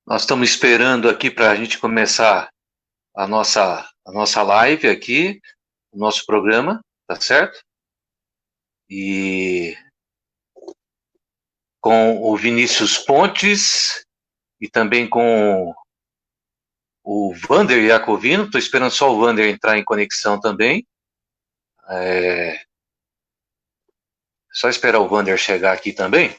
Nós estamos esperando aqui para a gente começar a nossa live aqui, o nosso programa, tá certo? E com o Vinícius Pontes e também com o Vander Iacovino. Estou esperando só o Vander entrar em conexão também. Só esperar o Vander chegar aqui também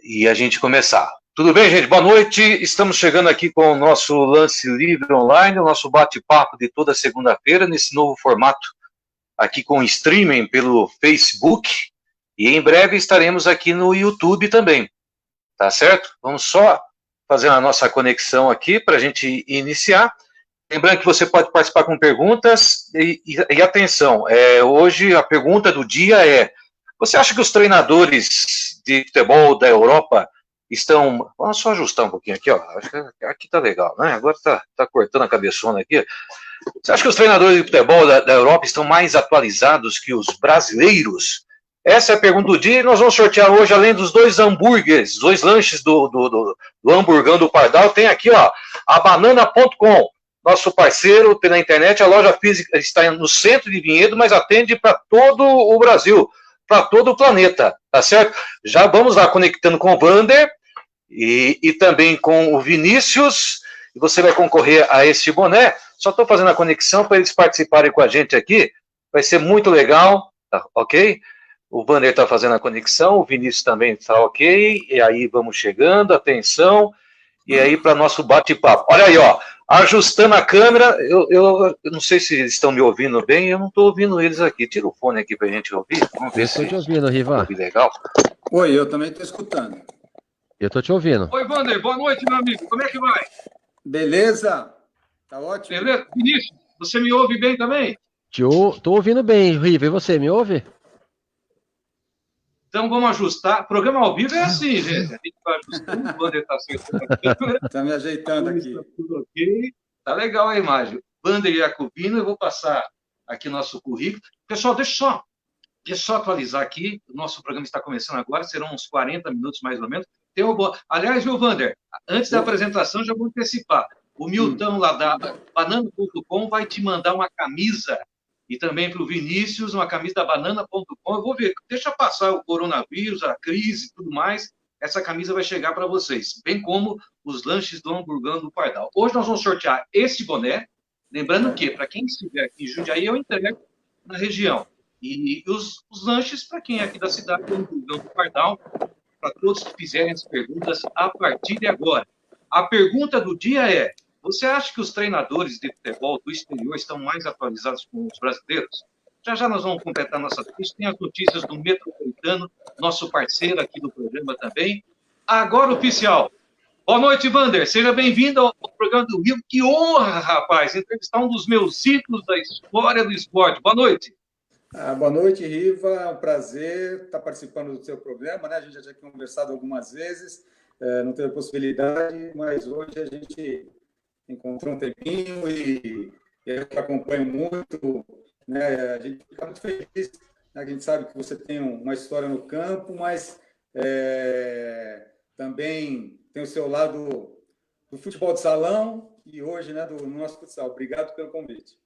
e a gente começar. Tudo bem, gente? Boa noite. Estamos chegando aqui com o nosso Lance Livre Online, o nosso bate-papo de toda segunda-feira, nesse novo formato, aqui com streaming pelo Facebook, e em breve estaremos aqui no YouTube também, tá certo? Vamos só fazer a nossa conexão aqui para a gente iniciar. Lembrando que você pode participar com perguntas, e atenção, hoje a pergunta do dia é: você acha que os treinadores de futebol da Europa estão... Vamos só ajustar um pouquinho aqui, ó. Acho que aqui tá legal, né? Agora tá cortando a cabeçona aqui. Você acha que os treinadores de futebol da Europa estão mais atualizados que os brasileiros? Essa é a pergunta do dia, e nós vamos sortear hoje, além dos 2 hambúrgueres, 2 lanches do hamburgão do Pardal, tem aqui, ó, a banana.com, nosso parceiro pela internet. A loja física está no centro de Vinhedo, mas atende para todo o Brasil, para todo o planeta, tá certo? Já vamos lá conectando com o Vander e também com o Vinícius, e você vai concorrer a esse boné. Só estou fazendo a conexão para eles participarem com a gente aqui, vai ser muito legal, tá, ok? O Vander está fazendo a conexão, o Vinícius também está ok, e aí vamos chegando, atenção, e aí para nosso bate-papo. Olha aí, ó, ajustando a câmera, eu não sei se eles estão me ouvindo bem, eu não estou ouvindo eles aqui. Tira o fone aqui para a gente ouvir, vamos ver se... Estou te ouvindo, Riva. Legal. Oi, eu também estou escutando. Eu estou te ouvindo. Oi, Vander, boa noite, meu amigo, como é que vai? Beleza? Tá ótimo. Beleza? Vinícius, você me ouve bem também? Estou ouvindo bem, Riva, e você, me ouve? Então vamos ajustar. Programa ao vivo é assim, gente. A gente vai ajustando, o Vander está acertando a câmera. Está me ajeitando aqui. Está tudo ok. Tá legal a imagem. Vander Iacovino, eu vou passar aqui nosso currículo. Pessoal, deixa eu só atualizar aqui. O nosso programa está começando agora, serão uns 40 minutos mais ou menos. Aliás, viu, Vander, antes da apresentação, já vou antecipar. O Milton lá da Banana.com vai te mandar uma camisa, e também para o Vinícius, uma camisa da Banana.com. Eu vou ver, deixa passar o coronavírus, a crise e tudo mais, essa camisa vai chegar para vocês, bem como os lanches do hamburgão do Pardal. Hoje nós vamos sortear esse boné, lembrando que, para quem estiver aqui em Jundiaí, eu entrego na região. E os lanches, para quem é aqui da cidade, do hamburgão do Pardal, para todos que fizerem as perguntas a partir de agora. A pergunta do dia é: você acha que os treinadores de futebol do exterior estão mais atualizados com os brasileiros? Já nós vamos completar nossa ficha. Tem as notícias do Metropolitano, nosso parceiro aqui do programa também. Agora, oficial. Boa noite, Vander. Seja bem-vindo ao programa do Rio. Que honra, rapaz, entrevistar um dos meus ídolos da história do esporte. Boa noite. Boa noite, Riva. É um prazer estar participando do seu programa, né? A gente já tinha conversado algumas vezes, não teve possibilidade, mas hoje a gente encontrou um tempinho e eu te acompanho muito, né? A gente fica muito feliz, né? A gente sabe que você tem uma história no campo, mas também tem o seu lado do futebol de salão e hoje, né, do nosso futsal. Obrigado pelo convite.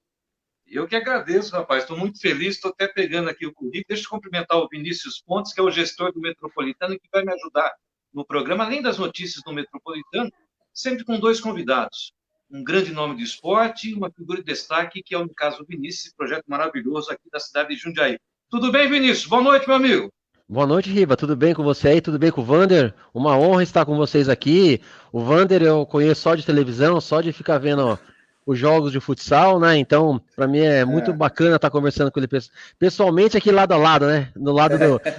Eu que agradeço, rapaz. Estou muito feliz, estou até pegando aqui o currículo. Deixa eu cumprimentar o Vinícius Pontes, que é o gestor do Metropolitano e que vai me ajudar no programa, além das notícias do Metropolitano, sempre com 2 convidados. Um grande nome do esporte e uma figura de destaque, que é, no caso, o Vinícius, esse projeto maravilhoso aqui da cidade de Jundiaí. Tudo bem, Vinícius? Boa noite, meu amigo. Boa noite, Riva. Tudo bem com você aí? Tudo bem com o Vander? Uma honra estar com vocês aqui. O Vander eu conheço só de televisão, só de ficar vendo os jogos de futsal, né? Então, para mim é muito bacana estar conversando com ele pessoalmente aqui lado a lado, né? No lado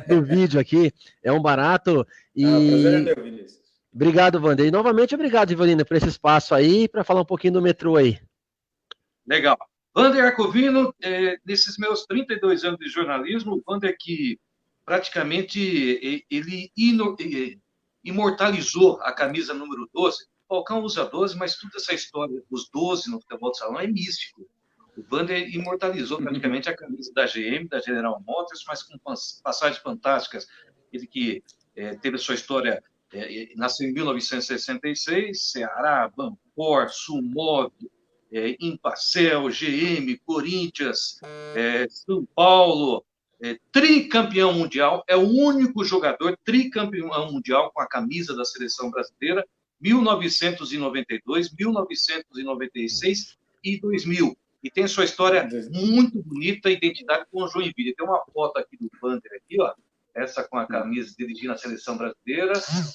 do vídeo aqui. É um barato. E... o prazer é meu, Vinícius. Obrigado, Vander. E novamente, obrigado, Ivanina, por esse espaço aí, para falar um pouquinho do metrô aí. Legal. Vander Iacovino, nesses meus 32 anos de jornalismo, o Vander que praticamente ele imortalizou a camisa número 12. O Falcão usa 12, mas toda essa história dos 12 no futebol de salão é místico. O Vander imortalizou praticamente a camisa da GM, da General Motors, mas com passagens fantásticas. Ele que teve a sua história nasceu em 1966, Ceará, Banpor, Sumov, Impacel, GM, Corinthians, São Paulo, tricampeão mundial, é o único jogador tricampeão mundial com a camisa da seleção brasileira, 1992, 1996 e 2000. E tem sua história muito bonita, identidade com o Joinville. Tem uma foto aqui do Vander, aqui, ó, essa com a camisa dirigindo a seleção brasileira,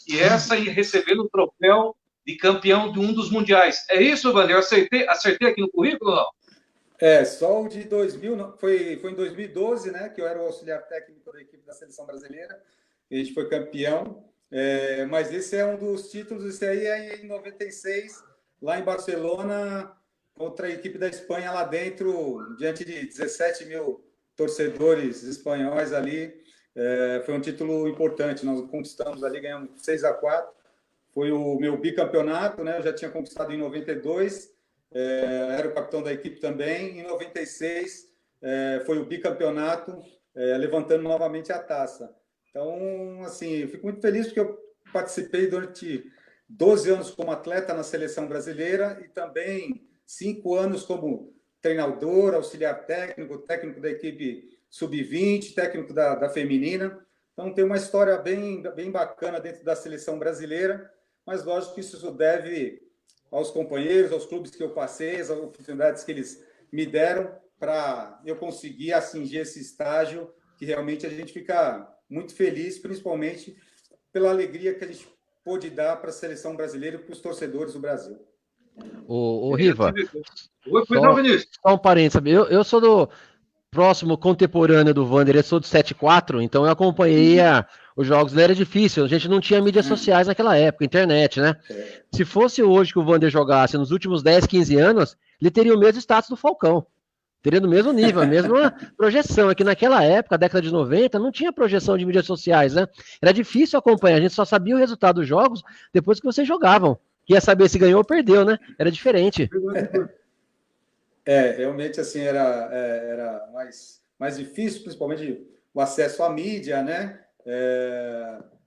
e essa aí recebendo o troféu de campeão de um dos mundiais. É isso, Vander? Eu acertei aqui no currículo, não? Só o de 2000, foi em 2012, né, que eu era o auxiliar técnico da equipe da seleção brasileira, a gente foi campeão, mas esse é um dos títulos, esse aí é em 96, lá em Barcelona, contra a equipe da Espanha lá dentro, diante de 17 mil torcedores espanhóis ali, foi um título importante, nós conquistamos ali, ganhamos 6-4, foi o meu bicampeonato, né, eu já tinha conquistado em 92, era o capitão da equipe também. Em 96, foi o bicampeonato, levantando novamente a taça. Então, assim, eu fico muito feliz porque eu participei durante 12 anos como atleta na seleção brasileira e também 5 anos como treinador, auxiliar técnico, técnico da equipe sub-20, técnico da feminina. Então, tem uma história bem bacana dentro da seleção brasileira, mas lógico que isso deve aos companheiros, aos clubes que eu passei, as oportunidades que eles me deram para eu conseguir atingir esse estágio que realmente a gente fica muito feliz, principalmente pela alegria que a gente pôde dar para a seleção brasileira e para os torcedores do Brasil. O Riva, só um parênteses, eu sou do próximo contemporâneo do Vander, eu sou do 7-4, então eu acompanhei os jogos, não era difícil, a gente não tinha mídias sociais naquela época, internet, né? Se fosse hoje que o Vander jogasse nos últimos 10, 15 anos, ele teria o mesmo status do Falcão, teria no mesmo nível, a mesma projeção, é que naquela época, década de 90, não tinha projeção de mídias sociais, né? Era difícil acompanhar, a gente só sabia o resultado dos jogos depois que vocês jogavam, queria saber se ganhou ou perdeu, né? Era diferente. Realmente assim era mais difícil, principalmente o acesso à mídia, né?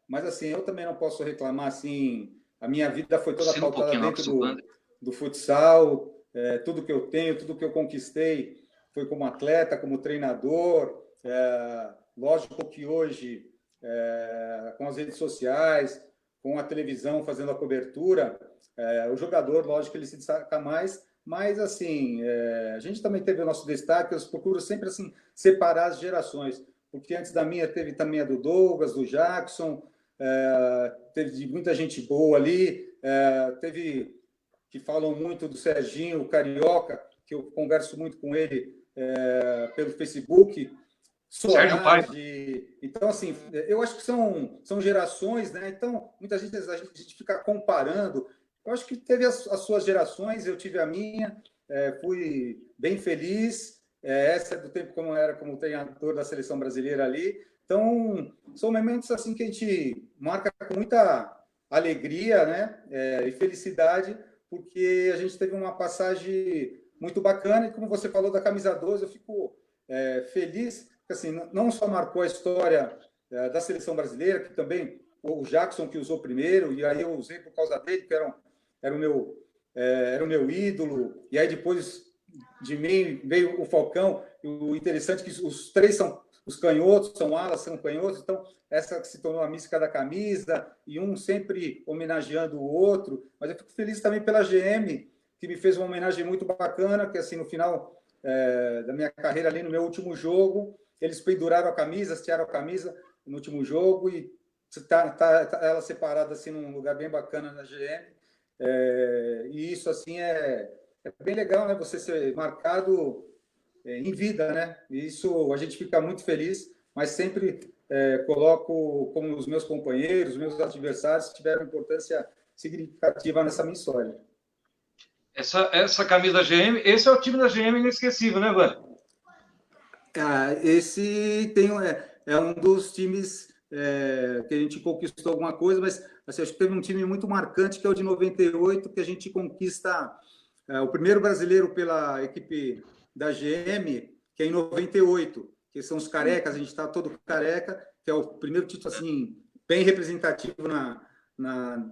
Mas assim, eu também não posso reclamar assim. A minha vida foi toda pautada dentro do futsal, tudo que eu tenho, tudo que eu conquistei foi como atleta, como treinador. Lógico que hoje, com as redes sociais, com a televisão fazendo a cobertura, o jogador, lógico que ele se destaca mais. Mas, assim, a gente também teve o nosso destaque, eu procuro sempre, assim, separar as gerações, porque antes da minha teve também a do Douglas, do Jackson, teve muita gente boa ali, teve que falam muito do Serginho, o Carioca, que eu converso muito com ele pelo Facebook, Sérgio Pai. Então, assim, eu acho que são gerações, né? Então, muita gente, a gente fica comparando. Eu acho que teve as suas gerações, eu tive a minha, fui bem feliz. Essa é do tempo como eu era como treinador da seleção brasileira ali. Então, são momentos assim que a gente marca com muita alegria, né? E felicidade, porque a gente teve uma passagem muito bacana. E como você falou da camisa 12, eu fico feliz, porque assim, não só marcou a história da seleção brasileira, que também o Jackson que usou primeiro, e aí eu usei por causa dele, que era o meu ídolo, e aí depois de mim veio o Falcão. O interessante é que os três são os canhotos, são alas, são canhotos, então essa que se tornou a mística da camisa, e um sempre homenageando o outro. Mas eu fico feliz também pela GM, que me fez uma homenagem muito bacana, que assim, no final da minha carreira ali, no meu último jogo, eles penduraram a camisa, hastearam a camisa no último jogo, e tá ela separada assim num lugar bem bacana na GM. E isso assim é bem legal, né? Você ser marcado em vida, né? E isso a gente fica muito feliz, mas sempre coloco como os meus companheiros, os meus adversários tiveram importância significativa nessa minha história. Essa camisa da GM, esse é o time da GM inesquecível, né, Vânia? Esse é um dos times que a gente conquistou alguma coisa, mas assim, acho que teve um time muito marcante, que é o de 98, que a gente conquista o primeiro brasileiro pela equipe da GM, que é em 98, que são os carecas, a gente está todo careca, que é o primeiro título assim, bem representativo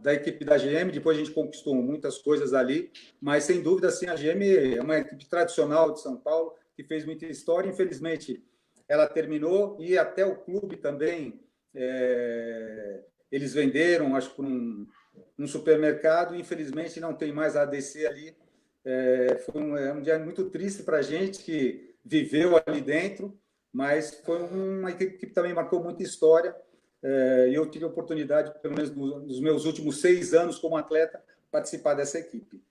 da equipe da GM, depois a gente conquistou muitas coisas ali, mas sem dúvida, assim, a GM é uma equipe tradicional de São Paulo, que fez muita história, infelizmente ela terminou, e até o clube também, eles venderam, acho que por um supermercado, infelizmente não tem mais a ADC ali. Foi um dia muito triste para a gente, que viveu ali dentro, mas foi uma equipe que também marcou muita história, e eu tive a oportunidade, pelo menos nos meus últimos 6 anos como atleta, participar dessa equipe.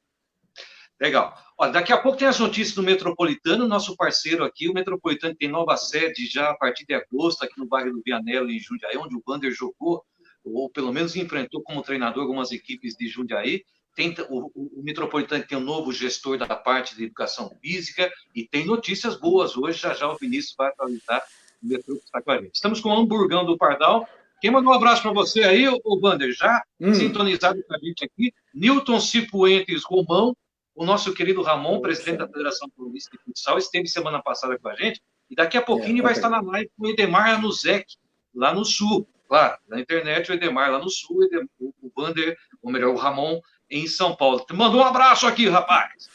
Legal. Olha, daqui a pouco tem as notícias do Metropolitano, nosso parceiro aqui. O Metropolitano tem nova sede já a partir de agosto, aqui no bairro do Vianello, em Jundiaí, onde o Wander jogou, ou pelo menos enfrentou como treinador algumas equipes de Jundiaí. Tem o Metropolitano tem um novo gestor da parte de educação física, e tem notícias boas hoje. Já o Vinícius vai atualizar o metrô que está com a gente. Estamos com o Hamburgão do Pardal. Quem mandou um abraço para você aí, o Wander, já sintonizado com a gente aqui. Newton Cipuentes Romão, o nosso querido Ramon, presidente da Federação Paulista de Futsal, esteve semana passada com a gente, e daqui a pouquinho vai estar na live com o Edemar Anuzek, lá no Sul. Claro, na internet o Edemar lá no Sul, o Wander, ou melhor, o Ramon, em São Paulo. Manda um abraço aqui, rapaz!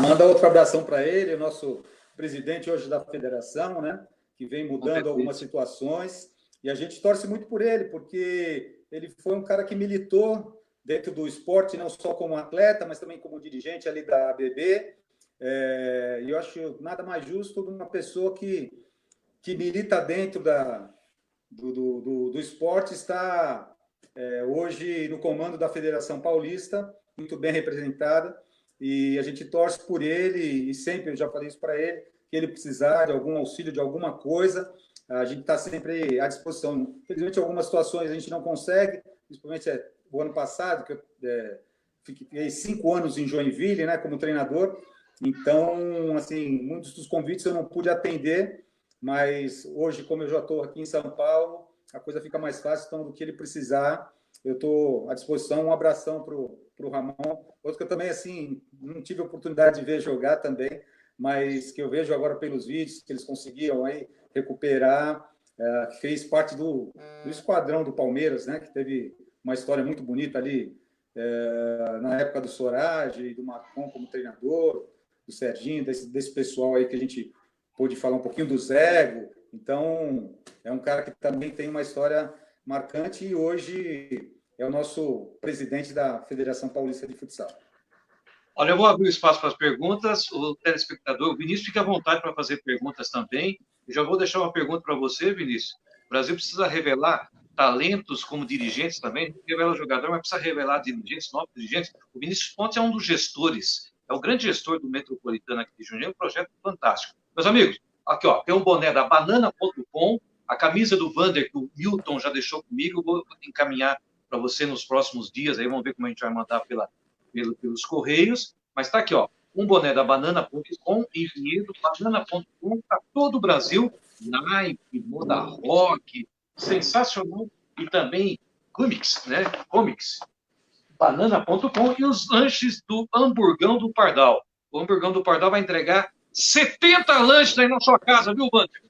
Manda outro abração para ele, o nosso presidente hoje da federação, né, que vem mudando algumas situações, e a gente torce muito por ele, porque ele foi um cara que militou dentro do esporte, não só como atleta, mas também como dirigente ali da ABB. E eu acho nada mais justo de uma pessoa que milita dentro do esporte, está hoje no comando da Federação Paulista, muito bem representada, e a gente torce por ele, e sempre, eu já falei isso para ele, que ele precisar de algum auxílio, de alguma coisa, a gente está sempre à disposição. Infelizmente, em algumas situações a gente não consegue, principalmente o ano passado, que eu fiquei 5 anos em Joinville, né, como treinador. Então, assim, muitos dos convites eu não pude atender, mas hoje, como eu já estou aqui em São Paulo, a coisa fica mais fácil. Então, do que ele precisar, eu estou à disposição. Um abração para o Ramon. Outro que eu também, assim, não tive a oportunidade de ver jogar também, mas que eu vejo agora pelos vídeos que eles conseguiram aí recuperar, fez parte do esquadrão do Palmeiras, né, que teve uma história muito bonita ali, na época do Sorage, do Marcon como treinador, do Serginho, desse pessoal aí que a gente pôde falar um pouquinho do Zego. Então, é um cara que também tem uma história marcante e hoje é o nosso presidente da Federação Paulista de Futsal. Olha, eu vou abrir o espaço para as perguntas. O telespectador, o Vinícius, fica à vontade para fazer perguntas também. Eu já vou deixar uma pergunta para você, Vinícius. O Brasil precisa revelar talentos como dirigentes também, não revela jogador, mas precisa revelar dirigentes, novos dirigentes. O Vinícius Pontes é um dos gestores, é o grande gestor do Metropolitano aqui de Jundiaí, um projeto fantástico. Meus amigos, aqui ó, tem um boné da Banana.com, a camisa do Wander, que o Milton já deixou comigo, eu vou encaminhar para você nos próximos dias, aí vamos ver como a gente vai mandar pelos correios, mas está aqui, ó, um boné da Banana.com, engenheiro, Banana.com, para todo o Brasil, naipe, moda rock, sensacional, e também comics, né? Comics. Banana.com e os lanches do Hamburgão do Pardal. O Hamburgão do Pardal vai entregar 70 lanches aí na sua casa, viu, Wander?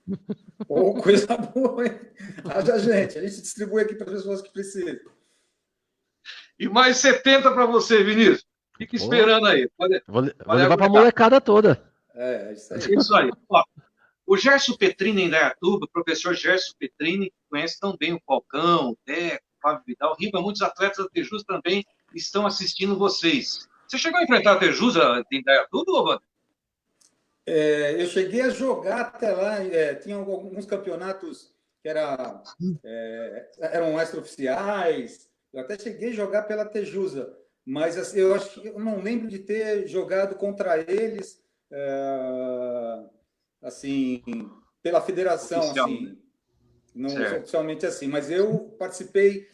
Coisa boa, hein? Haja gente, a gente distribui aqui para as pessoas que precisam. E mais 70 para você, Vinícius. Fica esperando aí. Vou levar para a molecada toda. Isso aí. Isso aí. Ó, o Gerson Petrini em Indaiatuba, o professor Gerson Petrini, que conhece tão bem o Falcão, o Deco, o Fábio Vidal, Riba, muitos atletas da Tejusa também estão assistindo vocês. Você chegou a enfrentar a Tejusa em Indaiatuba, ou Wander? Eu cheguei a jogar até lá, tinha alguns campeonatos que eram extraoficiais, eu até cheguei a jogar pela Tejusa, mas assim, eu acho que eu não lembro de ter jogado contra eles, assim, pela federação, Oficial, assim, né? não Certo. oficialmente assim, mas eu participei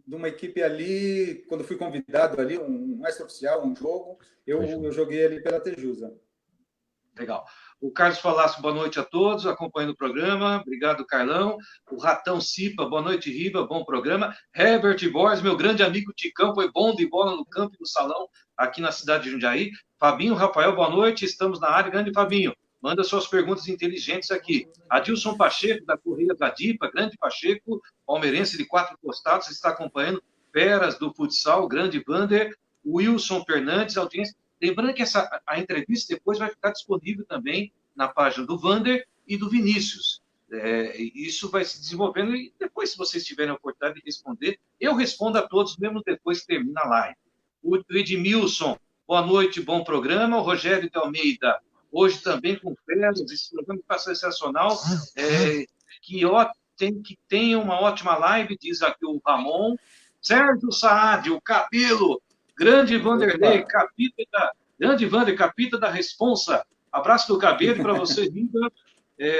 de uma equipe ali, quando fui convidado ali, um extraoficial, um jogo, eu joguei ali pela Tejusa. Legal. O Carlos Falasso, boa noite a todos, acompanhando o programa. Obrigado, Carlão. O Ratão Cipa, boa noite, Riva, bom programa. Herbert Borges, meu grande amigo Ticão, foi bom de bola no campo e no salão aqui na cidade de Jundiaí. Fabinho Rafael, boa noite, estamos na área. Grande Fabinho, Manda suas perguntas inteligentes aqui. Adilson Pacheco, da Correia da Dipa, grande Pacheco, palmeirense de 4 costados, está acompanhando feras do futsal, grande Vander, Wilson Fernandes, audiência. Lembrando que a entrevista depois vai ficar disponível também na página do Vander e do Vinícius. Isso vai se desenvolvendo e depois, se vocês tiverem a oportunidade de responder, eu respondo a todos, mesmo depois que termina a live. O Edmilson, boa noite, bom programa. O Rogério de Almeida, hoje também com feras, esse programa está sensacional. Que tenha uma ótima live, diz aqui o Ramon. Sérgio Saad, o Cabelo, grande Vanderlei, grande Vander, capita da Responsa. Abraço do Cabelo para você, Linda.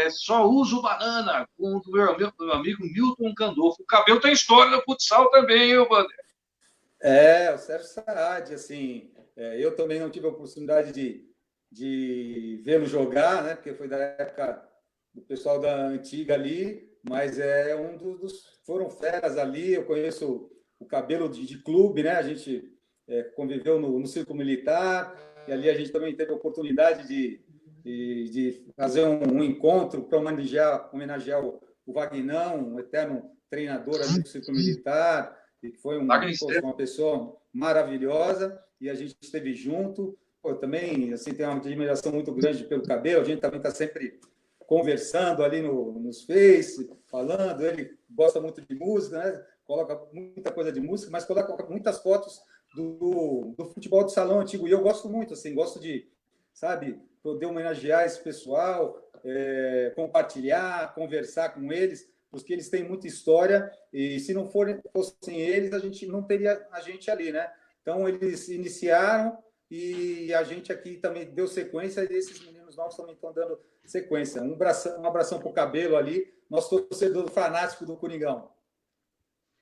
Só uso banana, com o meu amigo Milton Candolfo. O Cabelo tem história no futsal também, hein, Vander? O Sérgio Saad, assim, eu também não tive a oportunidade de vê-lo jogar, né? Porque foi da época do pessoal da antiga ali, mas foram feras ali. Eu conheço o Cabelo de clube, né? A gente conviveu no Círculo Militar, e ali a gente também teve a oportunidade de fazer um encontro para homenagear o Vagnão, um eterno treinador ali do Círculo Militar, e que foi uma pessoa maravilhosa, e a gente esteve junto. Também assim, tem uma admiração muito grande pelo Cabelo, a gente também está sempre conversando ali nos Face, falando. Ele gosta muito de música, né? Coloca muita coisa de música, mas coloca muitas fotos do futebol de salão antigo, e eu gosto muito, assim, gosto de, sabe, poder homenagear esse pessoal, compartilhar, conversar com eles, porque eles têm muita história, e se não fossem eles, a gente não teria a gente ali, né? Então, eles iniciaram e a gente aqui também deu sequência, e esses meninos novos também estão dando sequência. Um abração para o Cabelo ali, nosso torcedor fanático do Coringão.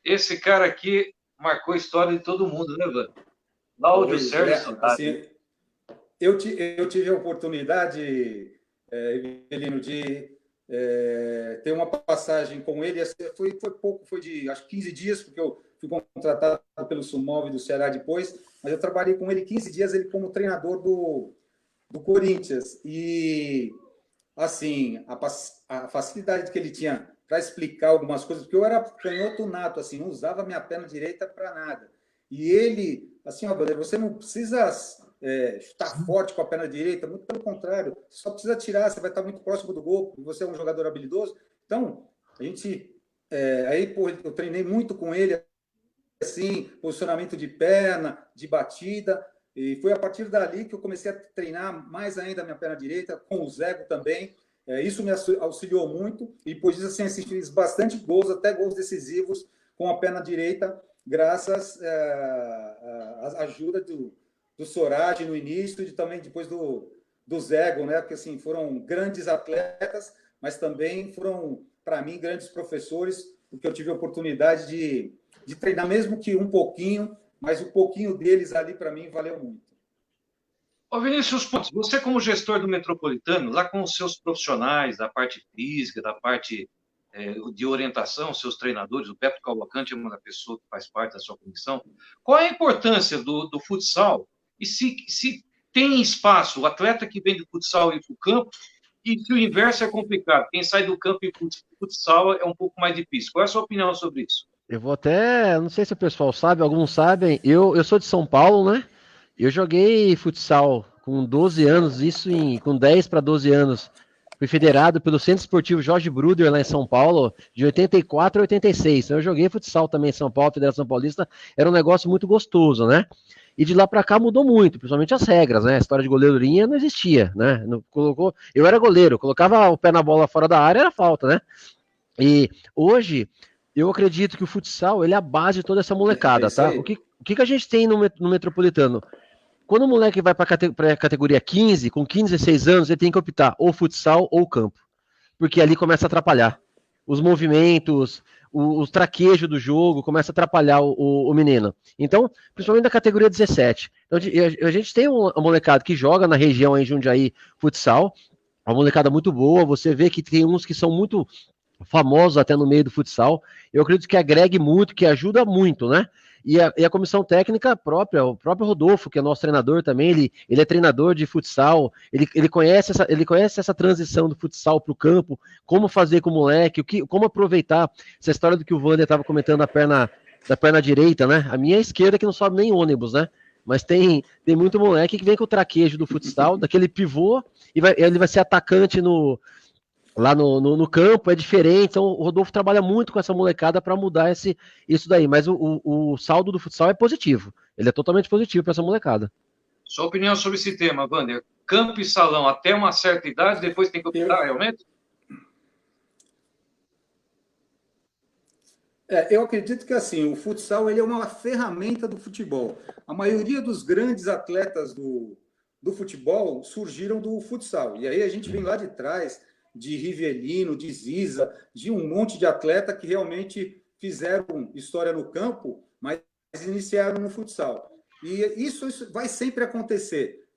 Esse cara aqui marcou a história de todo mundo, né, Vando? Cláudio Sérgio. Assim, eu tive a oportunidade, Evelino, de ter uma passagem com ele. Foi pouco, foi de acho 15 dias, porque eu fui contratado pelo Sumov do Ceará depois, mas eu trabalhei com ele 15 dias, ele como treinador do Corinthians. E, assim, a facilidade que ele tinha para explicar algumas coisas, porque eu era canhoto nato, assim, não usava minha perna direita para nada. E ele, assim, você não precisa estar forte com a perna direita, muito pelo contrário, você só precisa tirar, você vai estar muito próximo do gol, você é um jogador habilidoso. Então, a gente... eu treinei muito com ele, assim, posicionamento de perna, de batida, e foi a partir dali que eu comecei a treinar mais ainda a minha perna direita, com o Zego também. Isso me auxiliou muito, e por isso, assim, fiz bastante gols, até gols decisivos com a perna direita, graças à ajuda do Sorage no início e também depois do Zego, né? Porque, assim, foram grandes atletas, mas também foram, para mim, grandes professores, porque eu tive a oportunidade de treinar, mesmo que um pouquinho, mas o pouquinho deles ali, para mim, valeu muito. Ô Vinícius Pontes, você como gestor do Metropolitano, lá com os seus profissionais da parte física, da parte de orientação, seus treinadores, o Beto Cavalcante é uma pessoa que faz parte da sua comissão, qual é a importância do futsal? E se tem espaço, o atleta que vem do futsal ir para o campo, e se o inverso é complicado, quem sai do campo e futsal é um pouco mais difícil. Qual é a sua opinião sobre isso? Eu vou até, não sei se o pessoal sabe, alguns sabem, eu sou de São Paulo, né? Eu joguei futsal com 12 anos, com 10 para 12 anos. Fui federado pelo Centro Esportivo Jorge Bruder, lá em São Paulo, de 84 a 86. Então, eu joguei futsal também em São Paulo, Federação Paulista. Era um negócio muito gostoso, né? E de lá para cá mudou muito, principalmente as regras, né? A história de goleirinha não existia, né? Eu era goleiro, colocava o pé na bola fora da área, era falta, né? E hoje, eu acredito que o futsal, ele é a base de toda essa molecada, tá? O que a gente tem no Metropolitano? Quando o moleque vai para a categoria 15, com 15, 16 anos, ele tem que optar ou futsal ou campo. Porque ali começa a atrapalhar. Os movimentos, o traquejo do jogo, começa a atrapalhar o menino. Então, principalmente da categoria 17. Então, a gente tem uma molecada que joga na região aí em Jundiaí futsal, uma molecada muito boa, você vê que tem uns que são muito famosos até no meio do futsal. Eu acredito que agrega muito, que ajuda muito, né? E a comissão técnica própria, o próprio Rodolfo, que é nosso treinador também, ele é treinador de futsal, ele conhece essa transição do futsal para o campo, como fazer com o moleque, como aproveitar essa história do que o Wander estava comentando da perna direita, né? A minha esquerda que não sobe nem ônibus, né? Mas tem muito moleque que vem com o traquejo do futsal, daquele pivô, e ele vai ser atacante lá no campo, é diferente. Então o Rodolfo trabalha muito com essa molecada para mudar isso daí. Mas o saldo do futsal é positivo. Ele é totalmente positivo para essa molecada. Sua opinião sobre esse tema, Wander? Campo e salão até uma certa idade, depois tem que optar realmente? Eu acredito que assim, o futsal ele é uma ferramenta do futebol. A maioria dos grandes atletas do futebol surgiram do futsal. E aí a gente vem lá de trás, de Rivelino, de Ziza, de um monte de atleta que realmente fizeram história no campo, mas iniciaram no futsal. E isso vai sempre acontecer.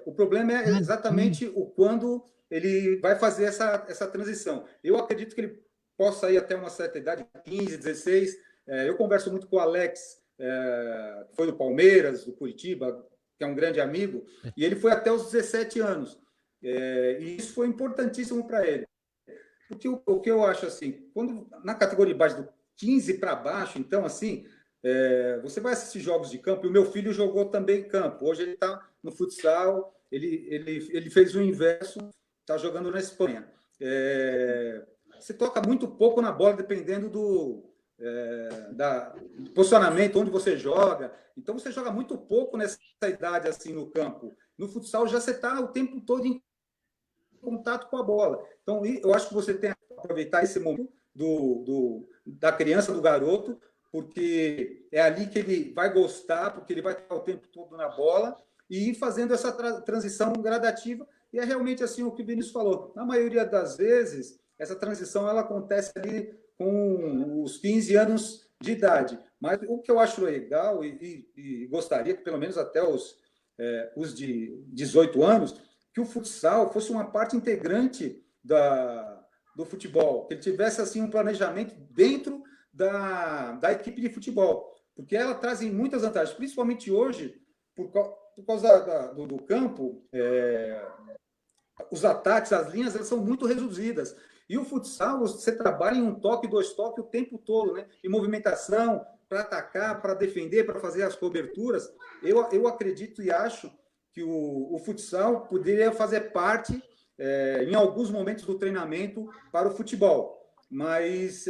O problema é exatamente o quando ele vai fazer essa transição. Eu acredito que ele possa ir até uma certa idade, 15, 16. Eu converso muito com o Alex, que foi do Palmeiras, do Curitiba, que é um grande amigo, e ele foi até os 17 anos. E isso foi importantíssimo para ele. Porque o que eu acho assim, quando na categoria de base do 15 para baixo, então assim, você vai assistir jogos de campo, e o meu filho jogou também em campo. Hoje ele está no futsal, ele fez o inverso, está jogando na Espanha. Você toca muito pouco na bola, dependendo do posicionamento, onde você joga. Então, você joga muito pouco nessa idade assim no campo. No futsal, já você está o tempo todo em contato com a bola. Então, eu acho que você tem que aproveitar esse momento da criança, do garoto, porque é ali que ele vai gostar, porque ele vai estar o tempo todo na bola e ir fazendo essa transição gradativa. E é realmente assim o que o Vinícius falou. Na maioria das vezes, essa transição ela acontece ali com os 15 anos de idade. Mas o que eu acho legal e gostaria que pelo menos até os de 18 anos, que o futsal fosse uma parte integrante do futebol, que ele tivesse assim um planejamento dentro da equipe de futebol, porque ela traz muitas vantagens, principalmente hoje, por causa do campo, os ataques, as linhas, elas são muito reduzidas. E o futsal, você trabalha em um toque, 2 toques o tempo todo, né? Em movimentação, para atacar, para defender, para fazer as coberturas. Eu acredito e acho que o futsal poderia fazer parte, em alguns momentos do treinamento, para o futebol. Mas,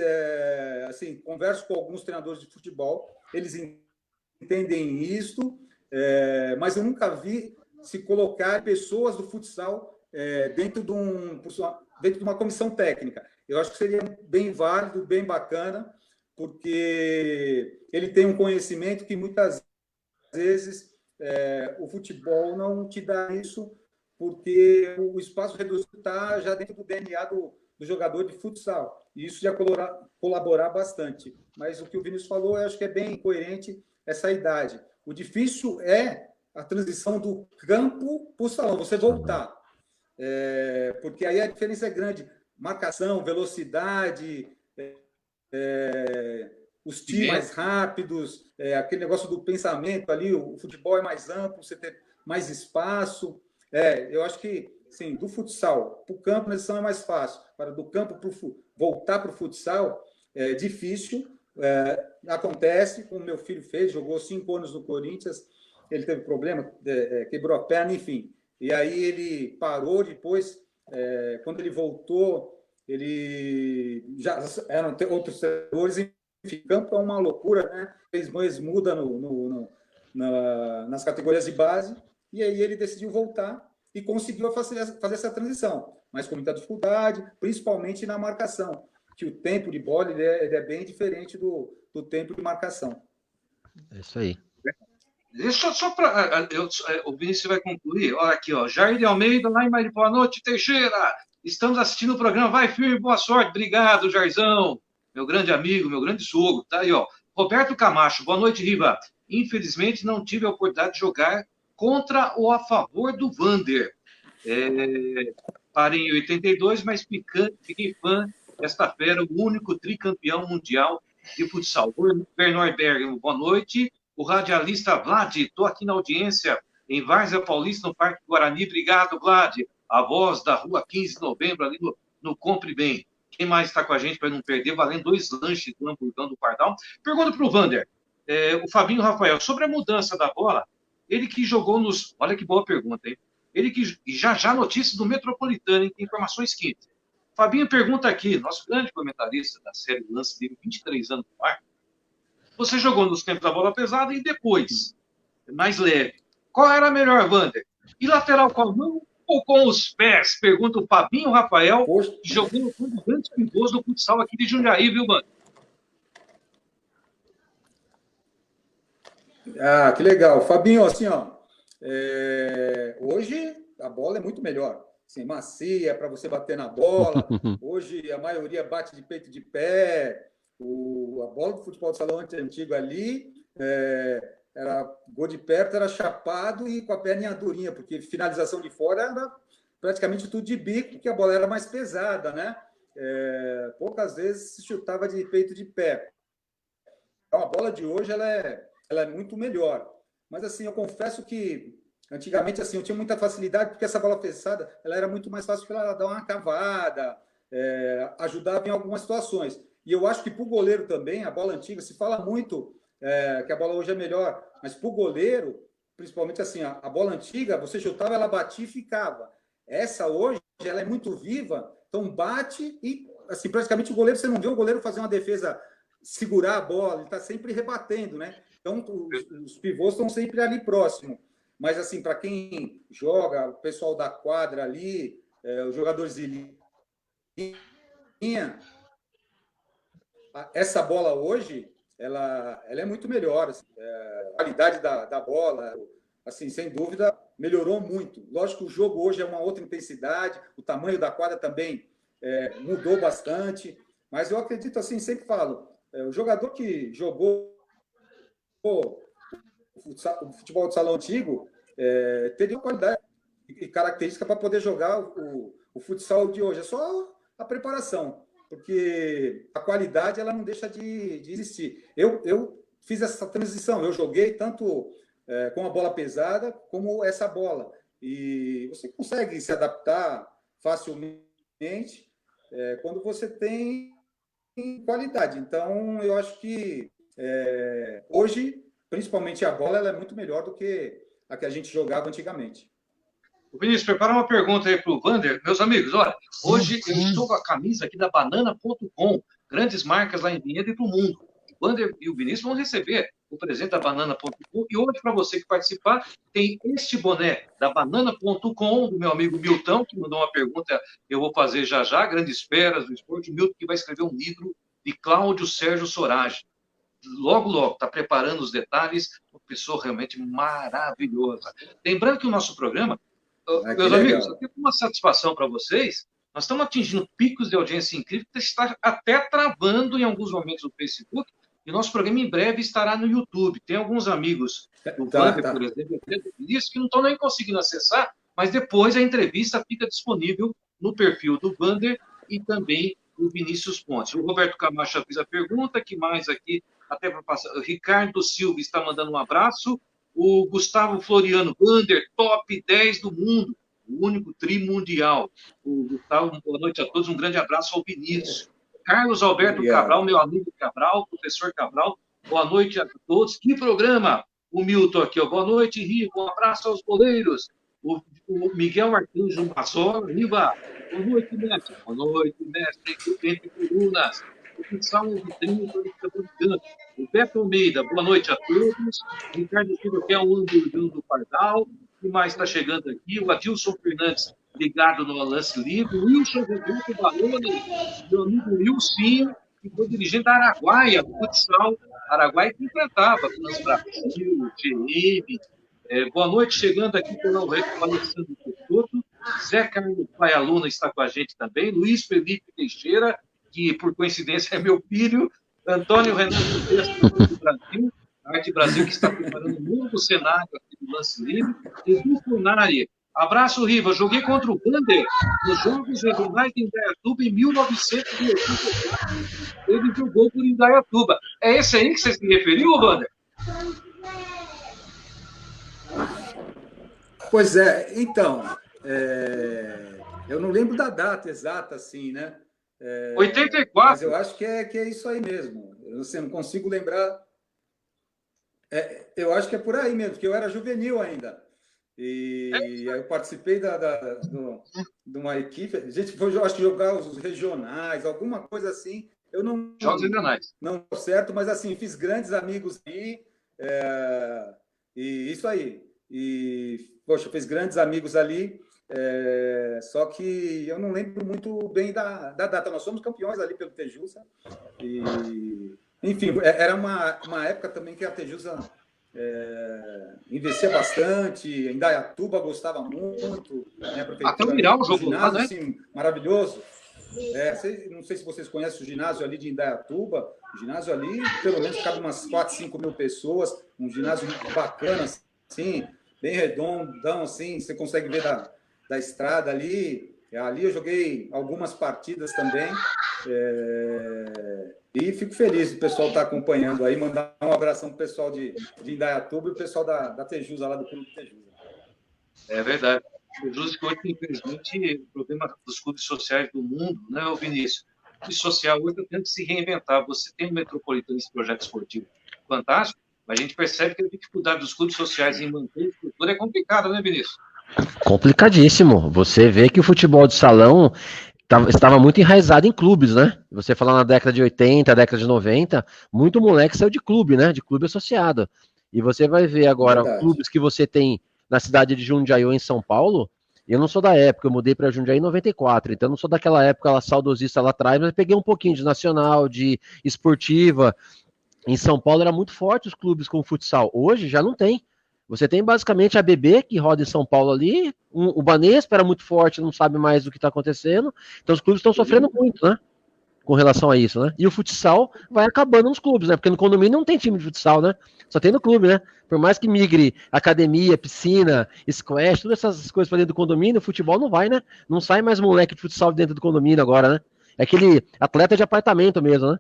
assim, converso com alguns treinadores de futebol, eles entendem isso, mas eu nunca vi se colocar pessoas do futsal dentro de uma comissão técnica. Eu acho que seria bem válido, bem bacana, porque ele tem um conhecimento que muitas vezes o futebol não te dá isso, porque o espaço reduzido está já dentro do DNA do jogador de futsal. E isso já colaborar bastante. Mas o que o Vinícius falou, eu acho que é bem coerente essa idade. O difícil é a transição do campo para o salão, você voltar. Porque aí a diferença é grande. Marcação, velocidade, os tiros mais rápidos, aquele negócio do pensamento ali, o futebol é mais amplo, você tem mais espaço. Eu acho que, sim, do futsal para o campo, a transição é mais fácil. Para do campo voltar para o futsal é difícil. Acontece, como meu filho fez, jogou 5 anos no Corinthians, ele teve problema, quebrou a perna, enfim. E aí ele parou depois, quando ele voltou, ele já eram outros treinadores, enfim, campo é uma loucura, né? Eles mudam nas categorias de base, e aí ele decidiu voltar e conseguiu fazer essa transição, mas com muita dificuldade, principalmente na marcação, que o tempo de bola ele é bem diferente do tempo de marcação. É isso aí. Só para. O Vinícius vai concluir. Olha aqui, ó. Jair de Almeida, lá em Marília. Boa noite, Teixeira. Estamos assistindo o programa. Vai, firme, boa sorte. Obrigado, Jairzão. Meu grande amigo, meu grande sogro. Tá aí, ó. Roberto Camacho, boa noite, Riva. Infelizmente, não tive a oportunidade de jogar contra ou a favor do Wander. Parei em 82, mas fiquei fã desta fera, o único tricampeão mundial de futsal. Bernard Berg, boa noite. O radialista Vlad, estou aqui na audiência em Várzea Paulista, no Parque Guarani. Obrigado, Vlad. A voz da rua 15 de novembro, ali no Compre Bem. Quem mais está com a gente para não perder? Valendo 2 lanches do Hamburgão do Pardal. Pergunta para o Vander, o Fabinho Rafael, sobre a mudança da bola, ele que jogou nos... Olha que boa pergunta, hein? Ele que já notícia do Metropolitano, hein? Tem informações quentes. Fabinho pergunta aqui, nosso grande comentarista da série do Lance Livre, 23 anos no ar. Você jogou nos tempos da bola pesada e depois, mais leve. Qual era a melhor, Vander? E lateral com a mão ou com os pés? Pergunta o Fabinho Rafael, que jogou um dos grandes pivôs do futsal aqui de Jundiaí, viu, Vander? Ah, que legal. Fabinho, assim, ó, hoje a bola é muito melhor. Assim, macia, para você bater na bola. Hoje a maioria bate de peito de pé. A bola do futebol de salão antigo ali, era gol de perto, era chapado e com a perninha durinha, porque finalização de fora era praticamente tudo de bico, porque a bola era mais pesada, né? Poucas vezes se chutava de peito de pé. Então, a bola de hoje ela é muito melhor. Mas assim, eu confesso que antigamente assim, eu tinha muita facilidade, porque essa bola pesada ela era muito mais fácil para ela dar uma cavada, ajudava em algumas situações. E eu acho que para o goleiro também, a bola antiga, se fala muito que a bola hoje é melhor, mas para o goleiro, principalmente assim, a bola antiga, você chutava, ela batia e ficava. Essa hoje, ela é muito viva, então bate e assim, praticamente o goleiro, você não vê o goleiro fazer uma defesa, segurar a bola, ele está sempre rebatendo, né? Então, os pivôs estão sempre ali próximo. Mas, assim, para quem joga, o pessoal da quadra ali, os jogadores de linha, essa bola hoje, ela é muito melhor. Assim, a qualidade da bola, assim, sem dúvida, melhorou muito. Lógico que o jogo hoje é uma outra intensidade, o tamanho da quadra também mudou bastante, mas eu acredito, assim, sempre falo, o jogador que jogou o futebol de salão antigo teria qualidade e característica para poder jogar o futsal de hoje. É só a preparação, porque a qualidade ela não deixa de existir. Eu fiz essa transição, eu joguei tanto com a bola pesada como essa bola. E você consegue se adaptar facilmente quando você tem qualidade. Então, eu acho que hoje, principalmente a bola, ela é muito melhor do que a que a gente jogava antigamente. Vinícius, prepara uma pergunta aí para o Vander. Meus amigos, olha, hoje eu estou com a camisa aqui da Banana.com, grandes marcas lá em Vinhedo e para o mundo. O Vander e o Vinícius vão receber o presente da Banana.com. E hoje, para você que participar, tem este boné da Banana.com, do meu amigo Milton, que mandou uma pergunta, eu vou fazer já já, Grandes Feras do Esporte. Milton que vai escrever um livro de Cláudio Sérgio Sorage. Logo, está preparando os detalhes, uma pessoa realmente maravilhosa. Lembrando que o nosso programa, meus amigos, eu tenho uma satisfação para vocês, nós estamos atingindo picos de audiência incrível, que está até travando em alguns momentos no Facebook, e nosso programa em breve estará no YouTube. Tem alguns amigos do Vander, por exemplo, que não estão nem conseguindo acessar, mas depois a entrevista fica disponível no perfil do Vander e também do Vinícius Pontes. O Roberto Camacho fez a pergunta, que mais aqui, até para passar. O Ricardo Silva está mandando um abraço. O Gustavo Floriano, Vander, top 10 do mundo, o único tri mundial. O Gustavo, boa noite a todos, um grande abraço ao Vinícius. Carlos Alberto Cabral, meu amigo Cabral, professor Cabral, boa noite a todos. Que programa! O Milton aqui, ó. Boa noite, Riva, um abraço aos goleiros. O Miguel Martins Bassola, Riva, boa noite, mestre. Boa noite, mestre, entre colunas. O futsal de 30 o Beto Almeida, boa noite a todos. Ricardo Silva, que é um Hamburgão do Pardal. O que mais está chegando aqui? O Adilson Fernandes, ligado no Lance Livre. O Wilson Roberto Baroni, meu amigo Wilson, que foi dirigente da Araguaia, do futsal. Araguaia que enfrentava Trans Brasil, GM. Boa noite, chegando aqui pelo Alessandro Couto. Zé Carlos Paialuna está com a gente também. Luiz Felipe Teixeira, que por coincidência é meu filho. Antônio Renato do Brasil, Arte Brasil, que está preparando um novo cenário aqui do Lance Livre. Edu Funari, Abraço, Riva. Joguei contra o Vander nos Jogos Regionais de Indaiatuba em 1984. Ele jogou por Indaiatuba. É esse aí que você se referiu, Vander? Pois é, então, eu não lembro da data exata, assim, né? Mas 84. eu acho que é isso aí mesmo. Eu assim, não consigo lembrar. Eu acho que é por aí mesmo, porque eu era juvenil ainda. E aí eu participei de uma equipe. A gente foi, acho que, jogar os regionais, alguma coisa assim. Eu Jogos Regionais. não deu certo, mas assim, fiz grandes amigos aí. E isso aí. E, poxa, fiz grandes amigos ali. Só que eu não lembro muito bem da data. Nós somos campeões ali pelo Tejusa. E, enfim, era uma época também que a Tejusa investia bastante, em Indaiatuba gostava muito, né, a Até o prefeitura, Miral o jogou lá, ginásio, né? assim, maravilhoso. Não sei se vocês conhecem o ginásio ali de Indaiatuba. O ginásio ali, pelo menos, cabe umas 4, 5 mil pessoas. Um ginásio bacana, assim, bem redondão, assim. Você consegue ver da estrada ali. Ali eu joguei algumas partidas também. E fico feliz do pessoal estar acompanhando aí. Mandar um abração para o pessoal de Indaiatuba e o pessoal da Tejusa, lá do Clube Tejusa. É verdade. O Júlio que hoje, infelizmente, o problema dos clubes sociais do mundo, né, o Vinícius? O clube social hoje está tendo que se reinventar. Você tem o Metropolitano, esse projeto esportivo fantástico, mas a gente percebe que a dificuldade dos clubes sociais em manter a estrutura é complicada, né, Vinícius? Complicadíssimo. Você vê que o futebol de salão estava muito enraizado em clubes, né? Você falar na década de 80, década de 90, muito moleque saiu de clube, né? De clube associado. E você vai ver agora Verdade. clubes que você tem na cidade de Jundiaí ou em São Paulo. Eu não sou da época, eu mudei para Jundiaí em 94, então eu não sou daquela época lá, saudosista lá atrás, mas peguei um pouquinho de nacional, de esportiva. Em São Paulo era muito forte os clubes com futsal. Hoje já não tem. Você tem basicamente a BB que roda em São Paulo ali, o Banespa era muito forte, não sabe mais o que está acontecendo. Então os clubes estão sofrendo muito, né? Com relação a isso, né? E o futsal vai acabando nos clubes, né? Porque no condomínio não tem time de futsal, né? Só tem no clube, né? Por mais que migre academia, piscina, squash, todas essas coisas para dentro do condomínio, o futebol não vai, né? Não sai mais moleque de futsal dentro do condomínio agora, né? É aquele atleta de apartamento mesmo, né?